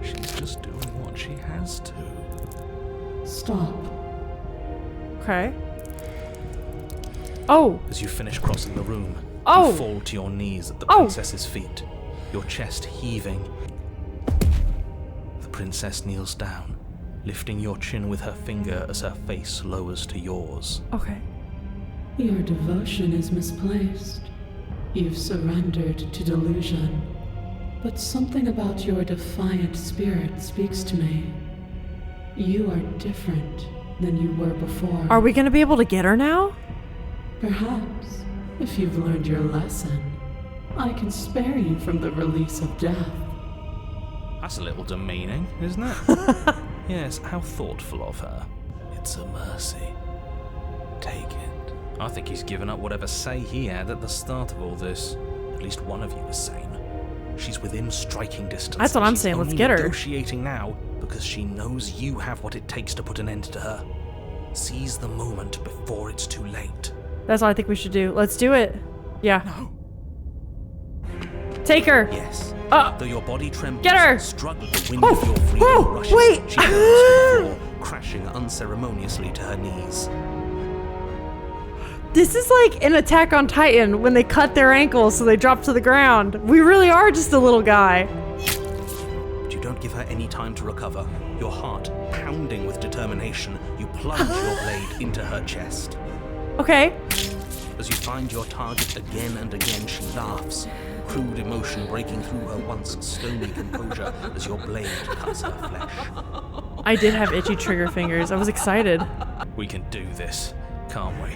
She's just doing what she has to. Stop. Okay. Oh! As you finish crossing the room, Oh! you fall to your knees at the Oh! princess's feet, your chest heaving. The princess kneels down, lifting your chin with her finger as her face lowers to yours. Okay. Your devotion is misplaced. You've surrendered to delusion. But something about your defiant spirit speaks to me. You are different than you were before. Are we gonna be able to get her now? Perhaps, if you've learned your lesson, I can spare you from the release of death. That's a little demeaning, isn't it? Yes, how thoughtful of her. It's a mercy. Take it. I think he's given up whatever say he had at the start of all this. At least one of you is sane. She's within striking distance. That's what I'm She's saying, let's only get her. Negotiating now because she knows you have what it takes to put an end to her. Seize the moment before it's too late. That's what I think we should do. Let's do it. Yeah. No. Take her. Yes. Oh. Though your body trembles, Get her. struggle the wind Oh. of your freedom Oh, rushes. wait. She falls to the floor, crashing unceremoniously to her knees. This is like an Attack on Titan when they cut their ankles so they drop to the ground. We really are just a little guy. But you don't give her any time to recover. Your heart pounding with determination, you plunge your blade into her chest. Okay. As you find your target again and again, she laughs, crude emotion breaking through her once stony composure as your blade cuts her flesh. I did have itchy trigger fingers. I was excited. We can do this, can't we?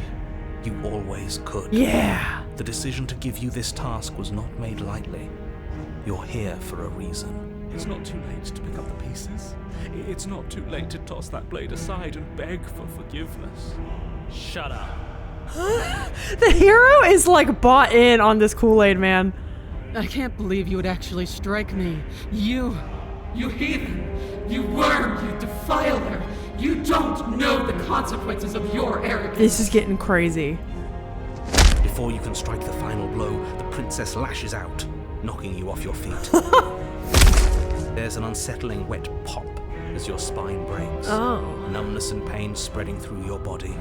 You always could. Yeah. The decision to give you this task was not made lightly. You're here for a reason. It's not too late to pick up the pieces. It's not too late to toss that blade aside and beg for forgiveness. Shut up. The hero is like bought in on this Kool-Aid, man. I can't believe you would actually strike me. You heathen! You worm! You defiler! You don't know the consequences of your arrogance! This is getting crazy. Before you can strike the final blow, the princess lashes out, knocking you off your feet. There's an unsettling wet pop as your spine breaks. Oh. Numbness and pain spreading through your body.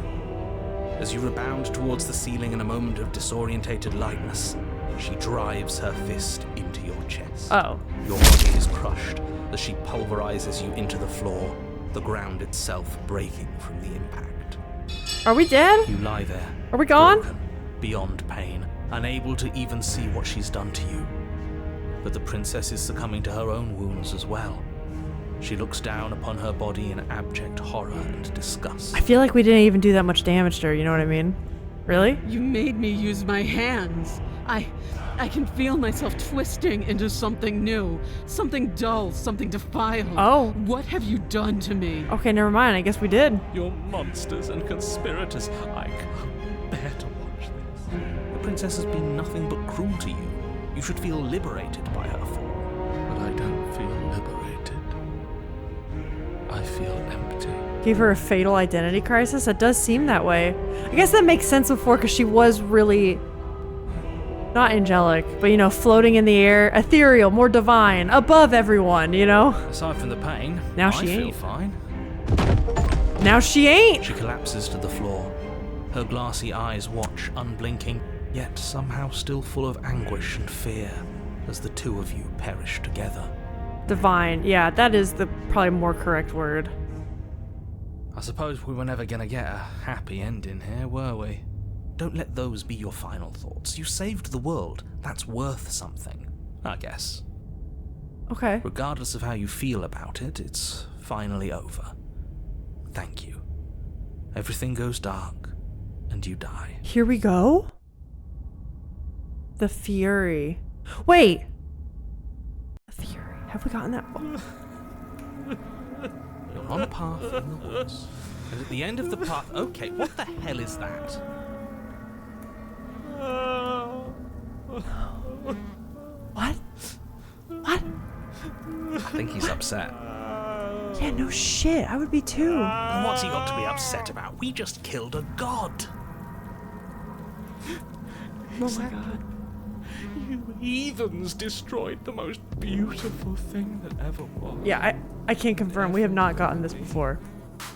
As you rebound towards the ceiling in a moment of disorientated lightness, she drives her fist into your chest. Oh. Your body is crushed as she pulverizes you into the floor, the ground itself breaking from the impact. Are we dead? You lie there. Are we gone? Broken, beyond pain, unable to even see what she's done to you. But the princess is succumbing to her own wounds as well. She looks down upon her body in abject horror and disgust. I feel like we didn't even do that much damage to her, you know what I mean? Really? You made me use my hands. I can feel myself twisting into something new, something dull, something defiled. Oh. What have you done to me? Okay, never mind. I guess we did. You're monsters and conspirators. I can't bear to watch this. The princess has been nothing but cruel to you. You should feel liberated by her fall. But I don't feel liberated. feel empty. Gave her a fatal identity crisis? That does seem that way. I guess that makes sense before because she was really not angelic, but you know, floating in the air, ethereal, more divine, above everyone, you know? Aside from the pain, Now I she feel ain't. fine. Now she ain't! She collapses to the floor. Her glassy eyes watch, unblinking, yet somehow still full of anguish and fear, as the two of you perish together. Divine. Yeah, that is the probably more correct word. I suppose we were never gonna get a happy ending here, were we? Don't let those be your final thoughts. You saved the world. That's worth something, I guess. Okay. Regardless of how you feel about it, it's finally over. Thank you. Everything goes dark, and you die. Here we go? The Fury. Wait! The Fury. Have we gotten that? You're on a path in the woods, and at the end of the path... Okay, what the hell is that? What? What? I think he's upset. Yeah, no shit. I would be too. And what's he got to be upset about? We just killed a god. Oh my god. You heathens destroyed the most beautiful thing that ever was. Yeah, I can't confirm. We have not gotten this before.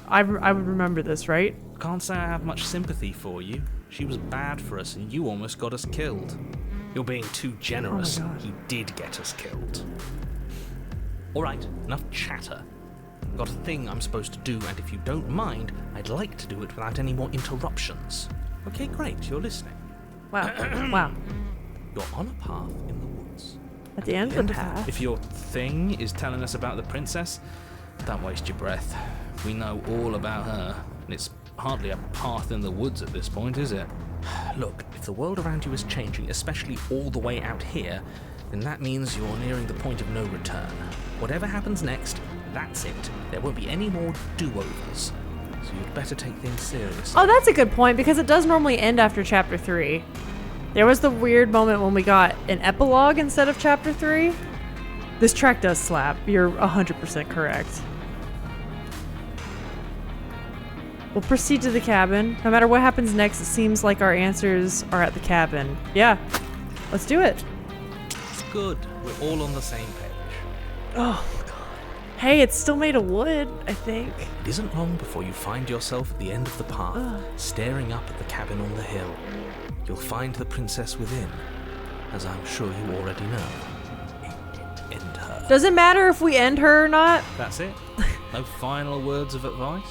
I would remember this, right? Can't say I have much sympathy for you. She was bad for us and you almost got us killed. You're being too generous. Oh my God. He did get us killed. Alright, enough chatter. I've got a thing I'm supposed to do, and if you don't mind, I'd like to do it without any more interruptions. Okay, great, you're listening. Wow. Wow. You're on a path in the woods. At the end of the path. If your thing is telling us about the princess, don't waste your breath. We know all about her, and it's hardly a path in the woods at this point, is it? Look, if the world around you is changing, especially all the way out here, then that means you're nearing the point of no return. Whatever happens next, that's it. There won't be any more do-overs. So you'd better take things seriously. Oh, that's a good point, because it does normally end after chapter 3. There was the weird moment when we got an epilogue instead of chapter 3. This track does slap. You're 100% correct. We'll proceed to the cabin. No matter what happens next, it seems like our answers are at the cabin. Yeah, let's do it. It's good. We're all on the same page. Oh, God. Hey, it's still made of wood, I think. It isn't long before you find yourself at the end of the path, staring up at the cabin on the hill. You'll find the princess within, as I'm sure you already know. End her. Does it matter if we end her or not? That's it? No final words of advice?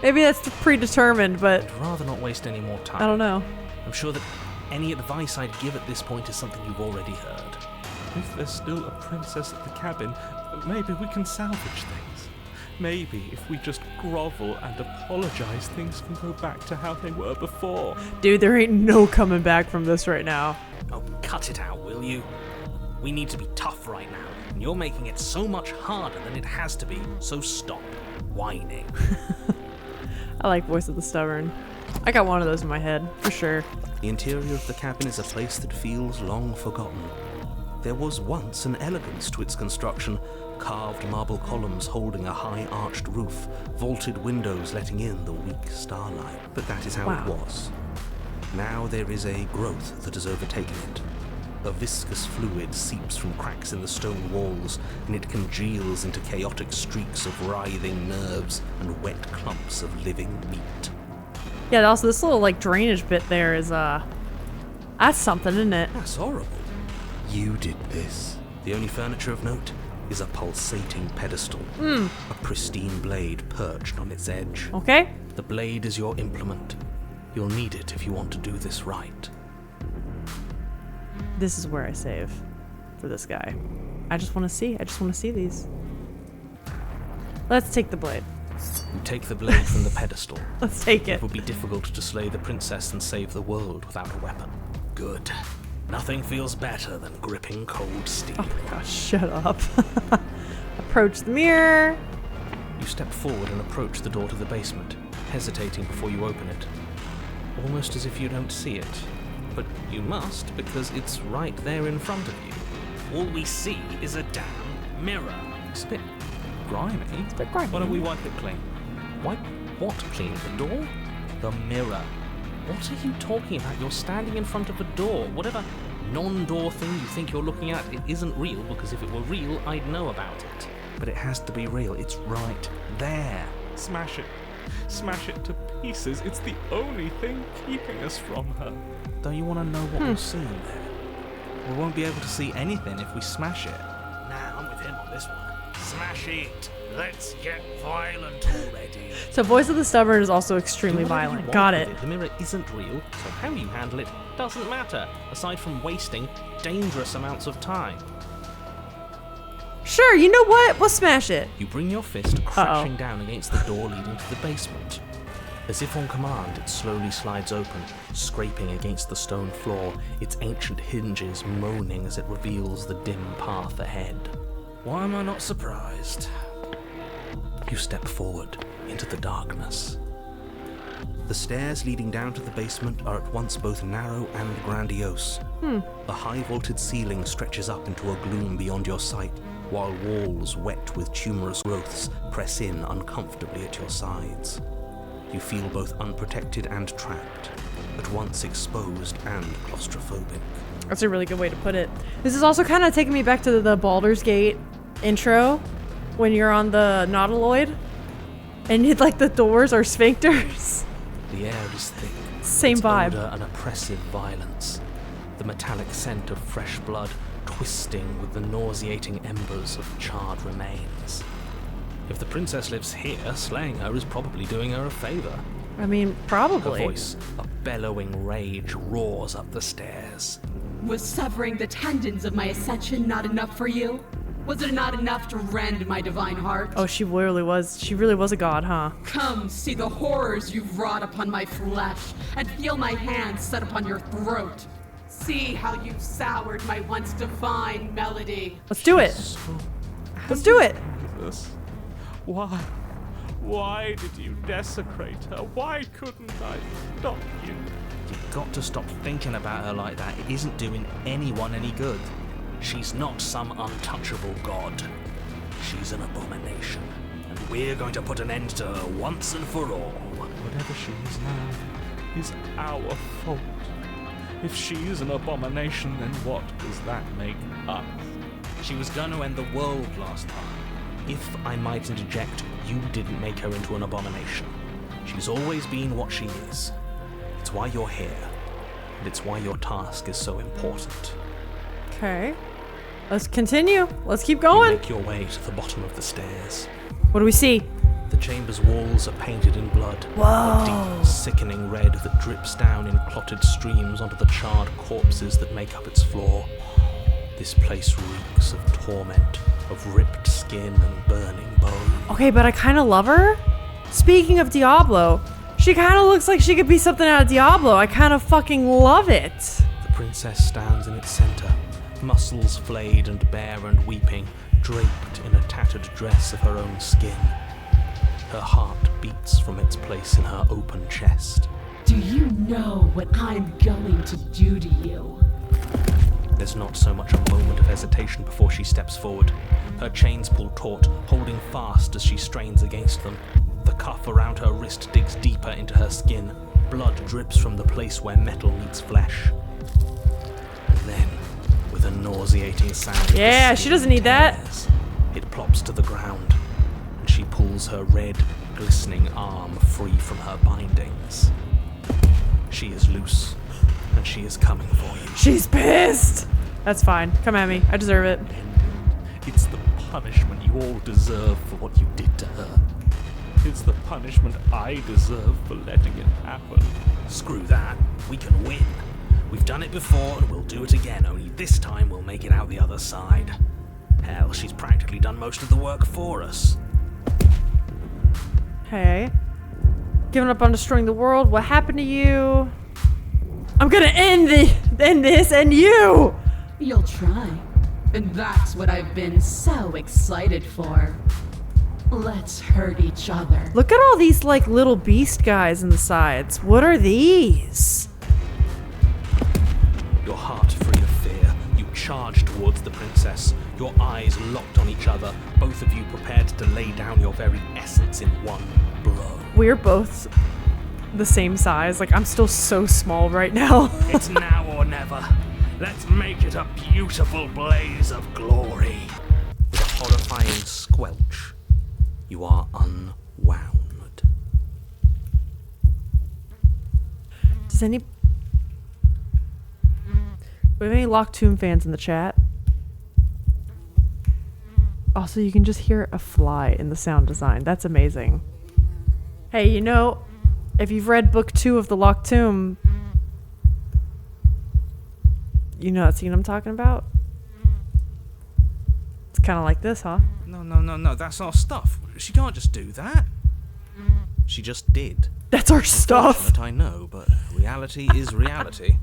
Maybe that's predetermined, but I'd rather not waste any more time. I don't know. I'm sure that any advice I'd give at this point is something you've already heard. If there's still a princess at the cabin, maybe we can salvage things. Maybe if we just grovel and apologize, things can go back to how they were before. Dude, there ain't no coming back from this right now. Oh, cut it out, will you? We need to be tough right now, and you're making it so much harder than it has to be, so stop whining. I like Voice of the Stubborn. I got one of those in my head, for sure. The interior of the cabin is a place that feels long forgotten. There was once an elegance to its construction, carved marble columns holding a high arched roof, vaulted windows letting in the weak starlight. But that is how it was. Now there is a growth that has overtaken it. A viscous fluid seeps from cracks in the stone walls, and it congeals into chaotic streaks of writhing nerves and wet clumps of living meat. Yeah, also this little like drainage bit there is that's something, isn't it? That's horrible. You did this. The only furniture of note is a pulsating pedestal. A pristine blade perched on its edge. Okay. The blade is your implement. You'll need it if you want to do this right. This is where I save for this guy. I just want to see these. Let's take the blade. You take the blade from the pedestal. Let's take it. It would be difficult to slay the princess and save the world without a weapon. Good. Nothing feels better than gripping cold steel. Oh my gosh, shut up. Approach the mirror. You step forward and approach the door to the basement, hesitating before you open it. Almost as if you don't see it. But you must, because it's right there in front of you. All we see is a damn mirror. It's a bit grimy. It's a bit grimy. Why don't we wipe it clean? Wipe what clean? The door? The mirror. What are you talking about? You're standing in front of a door. Whatever non-door thing you think you're looking at, it isn't real, because if it were real, I'd know about it. But it has to be real. It's right there. Smash it. Smash it to pieces. It's the only thing keeping us from her. Don't you want to know what we'll see in there? We won't be able to see anything if we smash it. Nah, I'm with him on this one. Smash it. Let's get violent already. So Voice of the Stubborn is also extremely Do whatever you violent. want Got with it. The mirror isn't real, so how you handle it doesn't matter, aside from wasting dangerous amounts of time. Sure, you know what? We'll smash it. You bring your fist crashing down against the door leading to the basement. As if on command, it slowly slides open, scraping against the stone floor, its ancient hinges moaning as it reveals the dim path ahead. Why am I not surprised? You step forward into the darkness. The stairs leading down to the basement are at once both narrow and grandiose. The high-vaulted ceiling stretches up into a gloom beyond your sight, while walls wet with tumorous growths press in uncomfortably at your sides. You feel both unprotected and trapped, at once exposed and claustrophobic. That's a really good way to put it. This is also kind of taking me back to the Baldur's Gate intro, when you're on the Nautiloid, and like the doors are sphincters. The air is thick. Same its vibe. odor an oppressive violence. The metallic scent of fresh blood twisting with the nauseating embers of charred remains. If the princess lives here, slaying her is probably doing her a favor. I mean, Her probably. voice, a bellowing rage, roars up the stairs. Was severing the tendons of my ascension not enough for you? Was it not enough to rend my divine heart? Oh, she really was a god, huh? Come see the horrors you've wrought upon my flesh, and feel my hands set upon your throat. See how you've soured my once divine melody. Let's do it. Let's do it. This. Why? Why did you desecrate her? Why couldn't I stop you? You've got to stop thinking about her like that. It isn't doing anyone any good. She's not some untouchable god. She's an abomination, and we're going to put an end to her once and for all. Whatever she is now is our fault. If she's an abomination, then what does that make us? She was going to end the world last time. If I might interject, you didn't make her into an abomination. She's always been what she is. It's why you're here, and it's why your task is so important. Okay. Let's continue. Let's keep You going. make your way to the bottom of the stairs. What do we see? The chamber's walls are painted in blood. Whoa. A deep, sickening red that drips down in clotted streams onto the charred corpses that make up its floor. This place reeks of torment, of ripped skin and burning bone. Okay, but I kind of love her. Speaking of Diablo, she kind of looks like she could be something out of Diablo. I kind of fucking love it. The princess stands in its center, muscles flayed and bare and weeping, draped in a tattered dress of her own skin. Her heart beats from its place in her open chest. Do you know what I'm going to do to you? There's not so much a moment of hesitation before she steps forward. Her chains pull taut, holding fast as she strains against them. The cuff around her wrist digs deeper into her skin. Blood drips from the place where metal meets flesh. And then, with a nauseating sound, Yeah, the she skin doesn't need that. tears. It plops to the ground, and she pulls her red, glistening arm free from her bindings. She is loose, and she is coming for you. She's pissed. That's fine. Come at me. I deserve it. It's the punishment you all deserve for what you did to her. It's the punishment I deserve for letting it happen. Screw that. We can win. We've done it before and we'll do it again, only this time we'll make it out the other side. Hell, she's practically done most of the work for us. Hey. Giving up on destroying the world. What happened to you? I'm gonna end this and you! You'll try. And that's what I've been so excited for. Let's hurt each other. Look at all these like little beast guys in the sides. What are these? Your heart free of fear, you charge towards the princess, your eyes locked on each other, both of you prepared to lay down your very essence in one blow. We're both the same size. Like, I'm still so small right now. It's now or never. Let's make it a beautiful blaze of glory. With a horrifying squelch, you are unwound. Does any... We have any Locked Tomb fans in the chat? Also, you can just hear a fly in the sound design. That's amazing. Hey, you know, if you've read book 2 of The Locked Tomb, you know that scene I'm talking about? It's kind of like this, huh? No, that's our stuff. She can't just do that. She just did. That's our stuff. Unfortunate, I know, but reality is reality.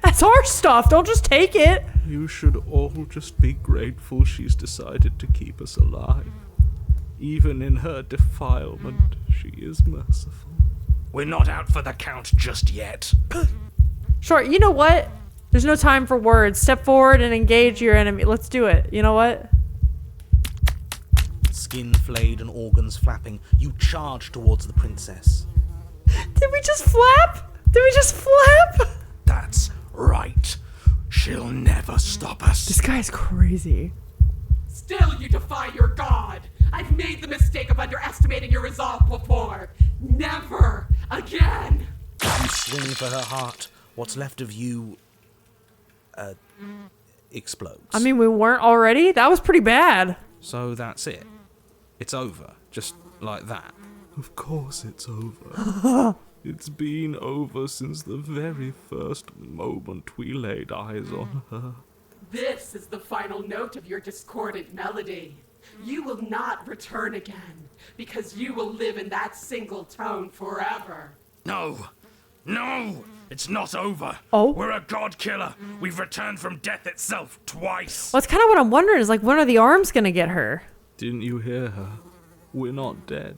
That's our stuff. Don't just take it. You should all just be grateful she's decided to keep us alive. Even in her defilement, she is merciful. We're not out for the count just yet. Sure, you know what? There's no time for words. Step forward and engage your enemy. Let's do it. You know what? Skin flayed and organs flapping, you charge towards the princess. Did we just flap? Did we just flap? That's right. She'll never stop us. This guy's crazy. Still you defy your god! I've made the mistake of underestimating your resolve before! Never again! You swing for her heart. What's left of you... explodes. I mean, we weren't already? That was pretty bad. So that's it. It's over. Just like that. Of course it's over. It's been over since the very first moment we laid eyes on her. This is the final note of your discordant melody. You will not return again, because you will live in that single tone forever. No! It's not over. Oh? We're a god killer. We've returned from death itself twice. Well, that's kind of what I'm wondering is, like, when are the arms gonna get her? Didn't you hear her? We're not dead.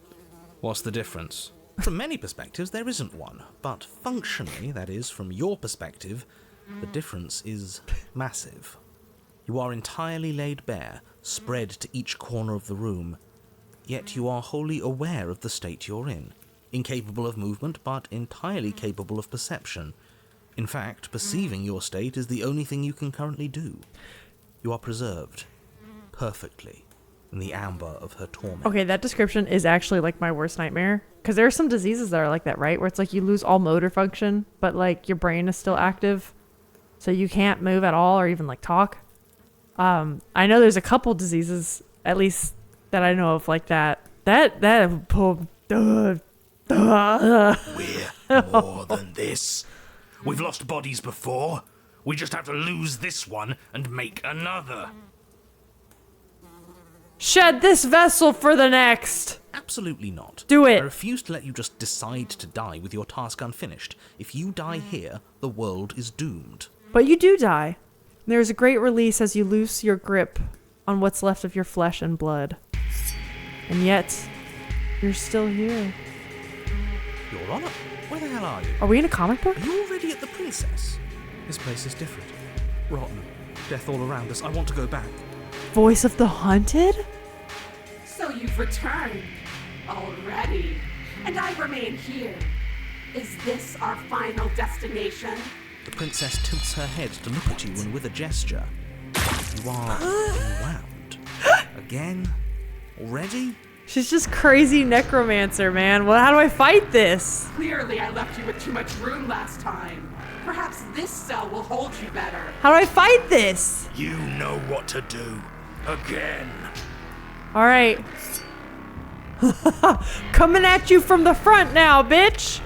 What's the difference? From many perspectives, there isn't one. But functionally, that is, from your perspective, the difference is massive. You are entirely laid bare, spread to each corner of the room, yet you are wholly aware of the state you're in. Incapable of movement, but entirely capable of perception. In fact, perceiving your state is the only thing you can currently do. You are preserved, perfectly, in the amber of her torment. Okay, that description is actually, like, my worst nightmare. Because there are some diseases that are like that, right? Where it's like you lose all motor function, but, like, your brain is still active. So you can't move at all or even, like, talk. I know there's a couple diseases, at least, that I know of like that. We're more than this. We've lost bodies before. We just have to lose this one and make another. Shed this vessel for the next. Absolutely not. Do it. I refuse to let you just decide to die with your task unfinished. If you die here, the world is doomed. But you do die. There is a great release as you loose your grip on what's left of your flesh and blood. And yet, you're still here. Your Honor, where the hell are you? Are we in a comic book? Are you already at the Princess? This place is different. Rotten. Death all around us. I want to go back. Voice of the Haunted? So you've returned already, and I remain here. Is this our final destination? The Princess tilts her head to look at you, and with a gesture, you are unwound. Again? Already? She's just crazy necromancer, man. Well, how do I fight this? Clearly I left you with too much room last time. Perhaps this cell will hold you better. How do I fight this? You know what to do. Again. All right. Coming at you from the front now, bitch.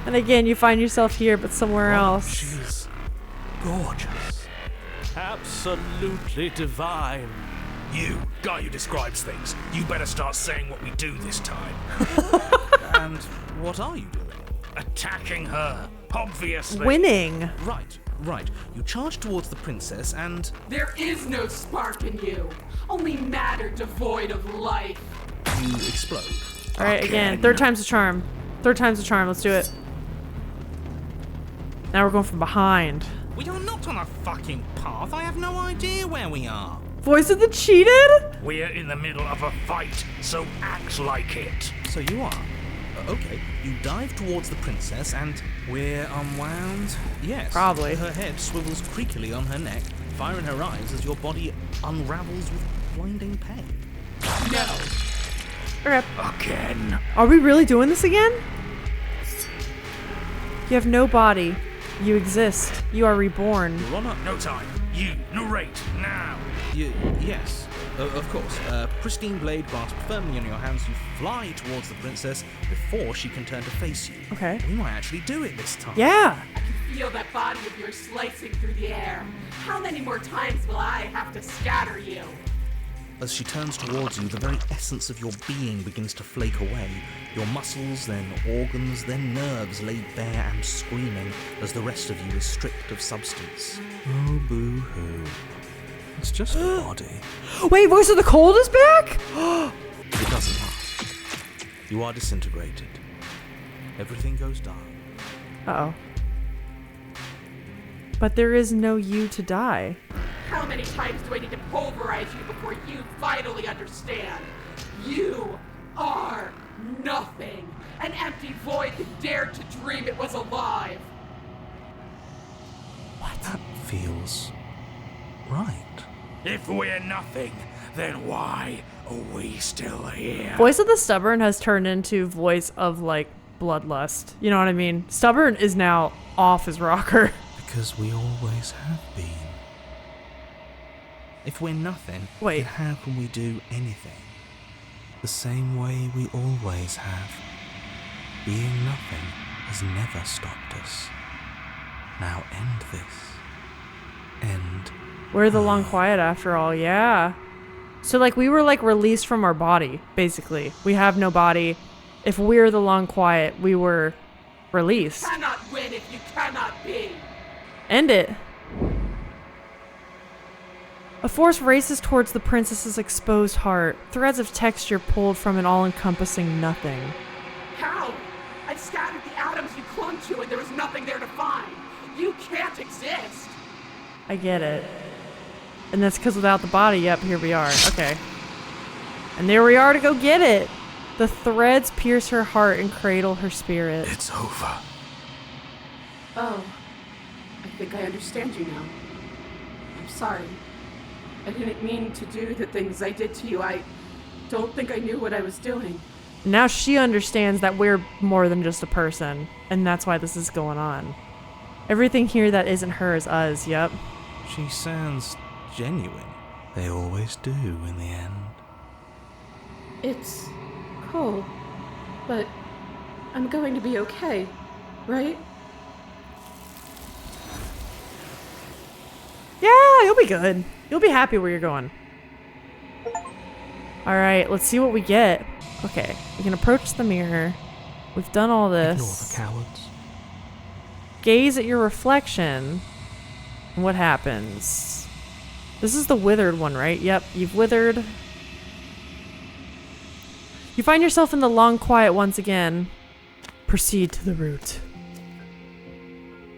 And again, you find yourself here, but somewhere else. She's gorgeous. Absolutely divine. You, guy who describes things, you better start saying what we do this time. And what are you doing? Attacking her, obviously. Winning. Right. You charge towards the Princess and... There is no spark in you, only matter devoid of life. you explode. All right, again. Third time's a charm. Let's do it. Now we're going from behind. We are not on a fucking path. I have no idea where we are. Voice of the cheated? We're in the middle of a fight, so act like it. So you are. Okay, you dive towards the princess and we're unwound? Yes. Probably. Her head swivels creakily on her neck, fire in her eyes as your body unravels with blinding pain. No. Okay. Again. Are we really doing this again? You have no body. You exist. You are reborn. Your Honor, No time. You narrate now. yes, of course. Pristine blade grasped firmly in your hands, you fly towards the princess before she can turn to face you. Okay. We might actually do it this time. Yeah. I can feel that body of yours slicing through the air. How many more times will I have to scatter you? As she turns towards you, the very essence of your being begins to flake away. Your muscles, then organs, then nerves laid bare and screaming as the rest of you is stripped of substance. Oh, boo-hoo. It's just a body. Wait, Voice of the Cold is back? It doesn't last. You are disintegrated. Everything goes dark. Uh-oh. But there is no you to die. How many times do I need to pulverize you before you finally understand? You are nothing. An empty void that dared to dream it was alive. That feels right. If we're nothing, then why are we still here? Voice of the Stubborn has turned into Voice of, like, Bloodlust. You know what I mean? Stubborn is now off his rocker. Because we always have been. If we're nothing, Wait. then how can we do anything? The same way we always have. Being nothing has never stopped us. Now end this. End. We're the long quiet after all, yeah. So, like, we were, like, released from our body, basically. We have no body. If we're the long quiet, we were released. You cannot win if you cannot be. End it. A force races towards the princess's exposed heart, threads of texture pulled from an all-encompassing nothing. How? I scattered the atoms you clung to and there was nothing there to find. You can't exist. I get it. And that's because without the body, yep, here we are. Okay. And there we are to go get it. The threads pierce her heart and cradle her spirit. It's over. Oh, I think I understand you now. I'm sorry. I didn't mean to do the things I did to you. I don't think I knew what I was doing. Now she understands that we're more than just a person, and that's why this is going on. Everything here that isn't her is us, yep. She sounds genuine. They always do in the end. It's cool, but I'm going to be okay, right? Yeah, you'll be good. You'll be happy where you're going. Alright, let's see what we get. Okay, we can approach the mirror. We've done all this. Ignore the cowards. Gaze at your reflection. And what happens? This is the withered one, right? Yep, you've withered. You find yourself in the long quiet once again. Proceed to the root.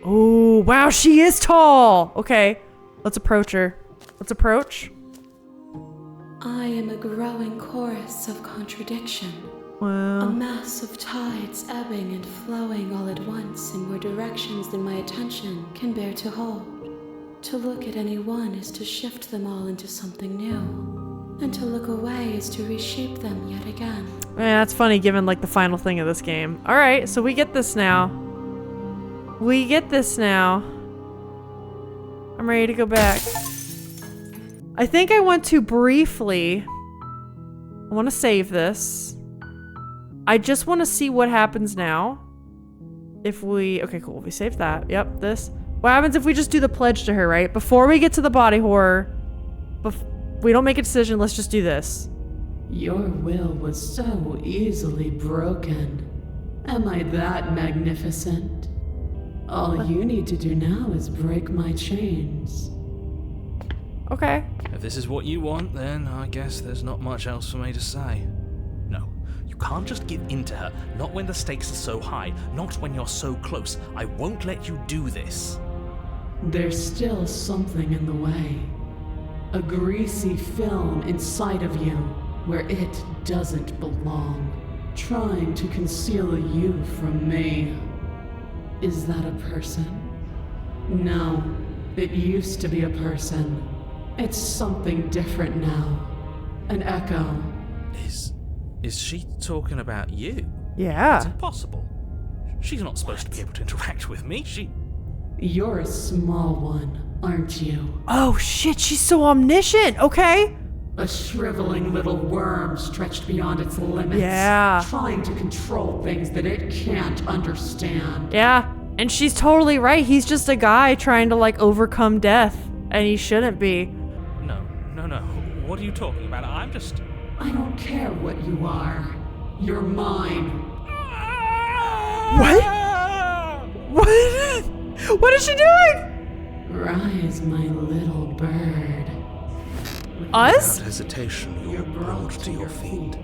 Oh, wow, she is tall! Okay, let's approach her. Let's approach. I am a growing chorus of contradiction. A Wow. mass of tides ebbing and flowing all at once in more directions than my attention can bear to hold. To look at any one is to shift them all into something new. And to look away is to reshape them yet again. Man, that's funny given like the final thing of this game. Alright, so we get this now. We get this now. I'm ready to go back. I think I want to briefly... I want to save this. I just want to see what happens now. If we... Okay, cool. We save that. Yep, this. What happens if we just do the pledge to her, right? Before we get to the body horror, we don't make a decision, let's just do this. Your will was so easily broken. Am I that magnificent? All you need to do now is break my chains. Okay. If this is what you want, then I guess there's not much else for me to say. No, you can't just give in to her. Not when the stakes are so high. Not when you're so close. I won't let you do this. there's still something in the way. A greasy film inside of you where it doesn't belong, trying to conceal you from me. Is that a person? No, it used to be a person. It's something different now. An echo. Is she talking about you? It's Yeah. impossible. She's not supposed to be able to interact with me. You're a small one, aren't you? Oh shit, she's so omniscient. Okay. A shriveling little worm stretched beyond its limits. Yeah. Trying to control things that it can't understand. Yeah. And she's totally right. He's just a guy trying to like overcome death, and he shouldn't be. No. What are you talking about? I don't care what you are. You're mine. What is she doing? Rise, my little bird. Us? Without hesitation, you're brought to your feet.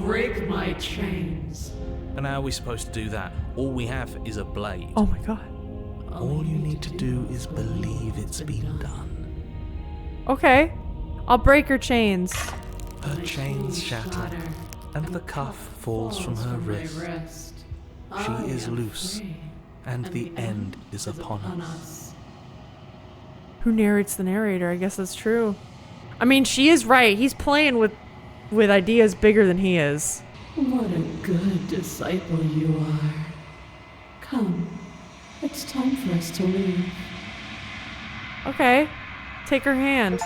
Break my chains. And how are we supposed to do that? All we have is a blade. Oh my god. All you need to do is believe it's been done. Okay. I'll break her chains. Her chains shatter, and the cuff falls from her wrist. She is loose, and the end is upon us. Who narrates the narrator? I guess that's true. I mean, she is right. He's playing with ideas bigger than he is. What a good disciple you are. Come, it's time for us to leave. Okay. Take her hand.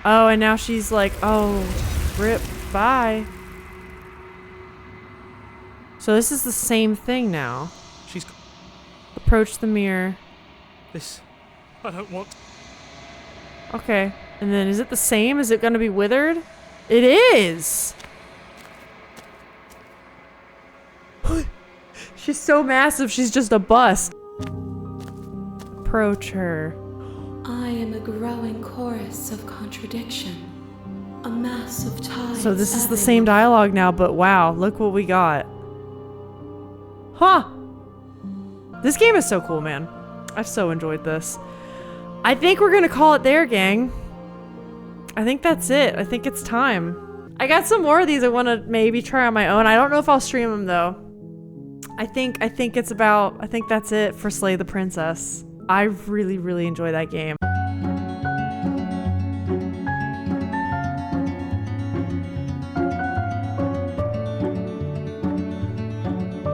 Oh, and now she's like, oh, rip, bye. So this is the same thing now. She's... Approach the mirror. I don't want... Okay. And then is it the same? Is it going to be withered? It is! She's so massive, she's just a bust. Approach her. I am a growing chorus of contradiction. A mass of tides. So this is the ebbing. same dialogue now, but wow, look what we got. Huh. This game is so cool, man. I've so enjoyed this. I think we're gonna call it there, gang. I think that's it. I think it's time. I got some more of these I want to maybe try on my own. I don't know if I'll stream them though. I think that's it for Slay the Princess. I really, really enjoy that game.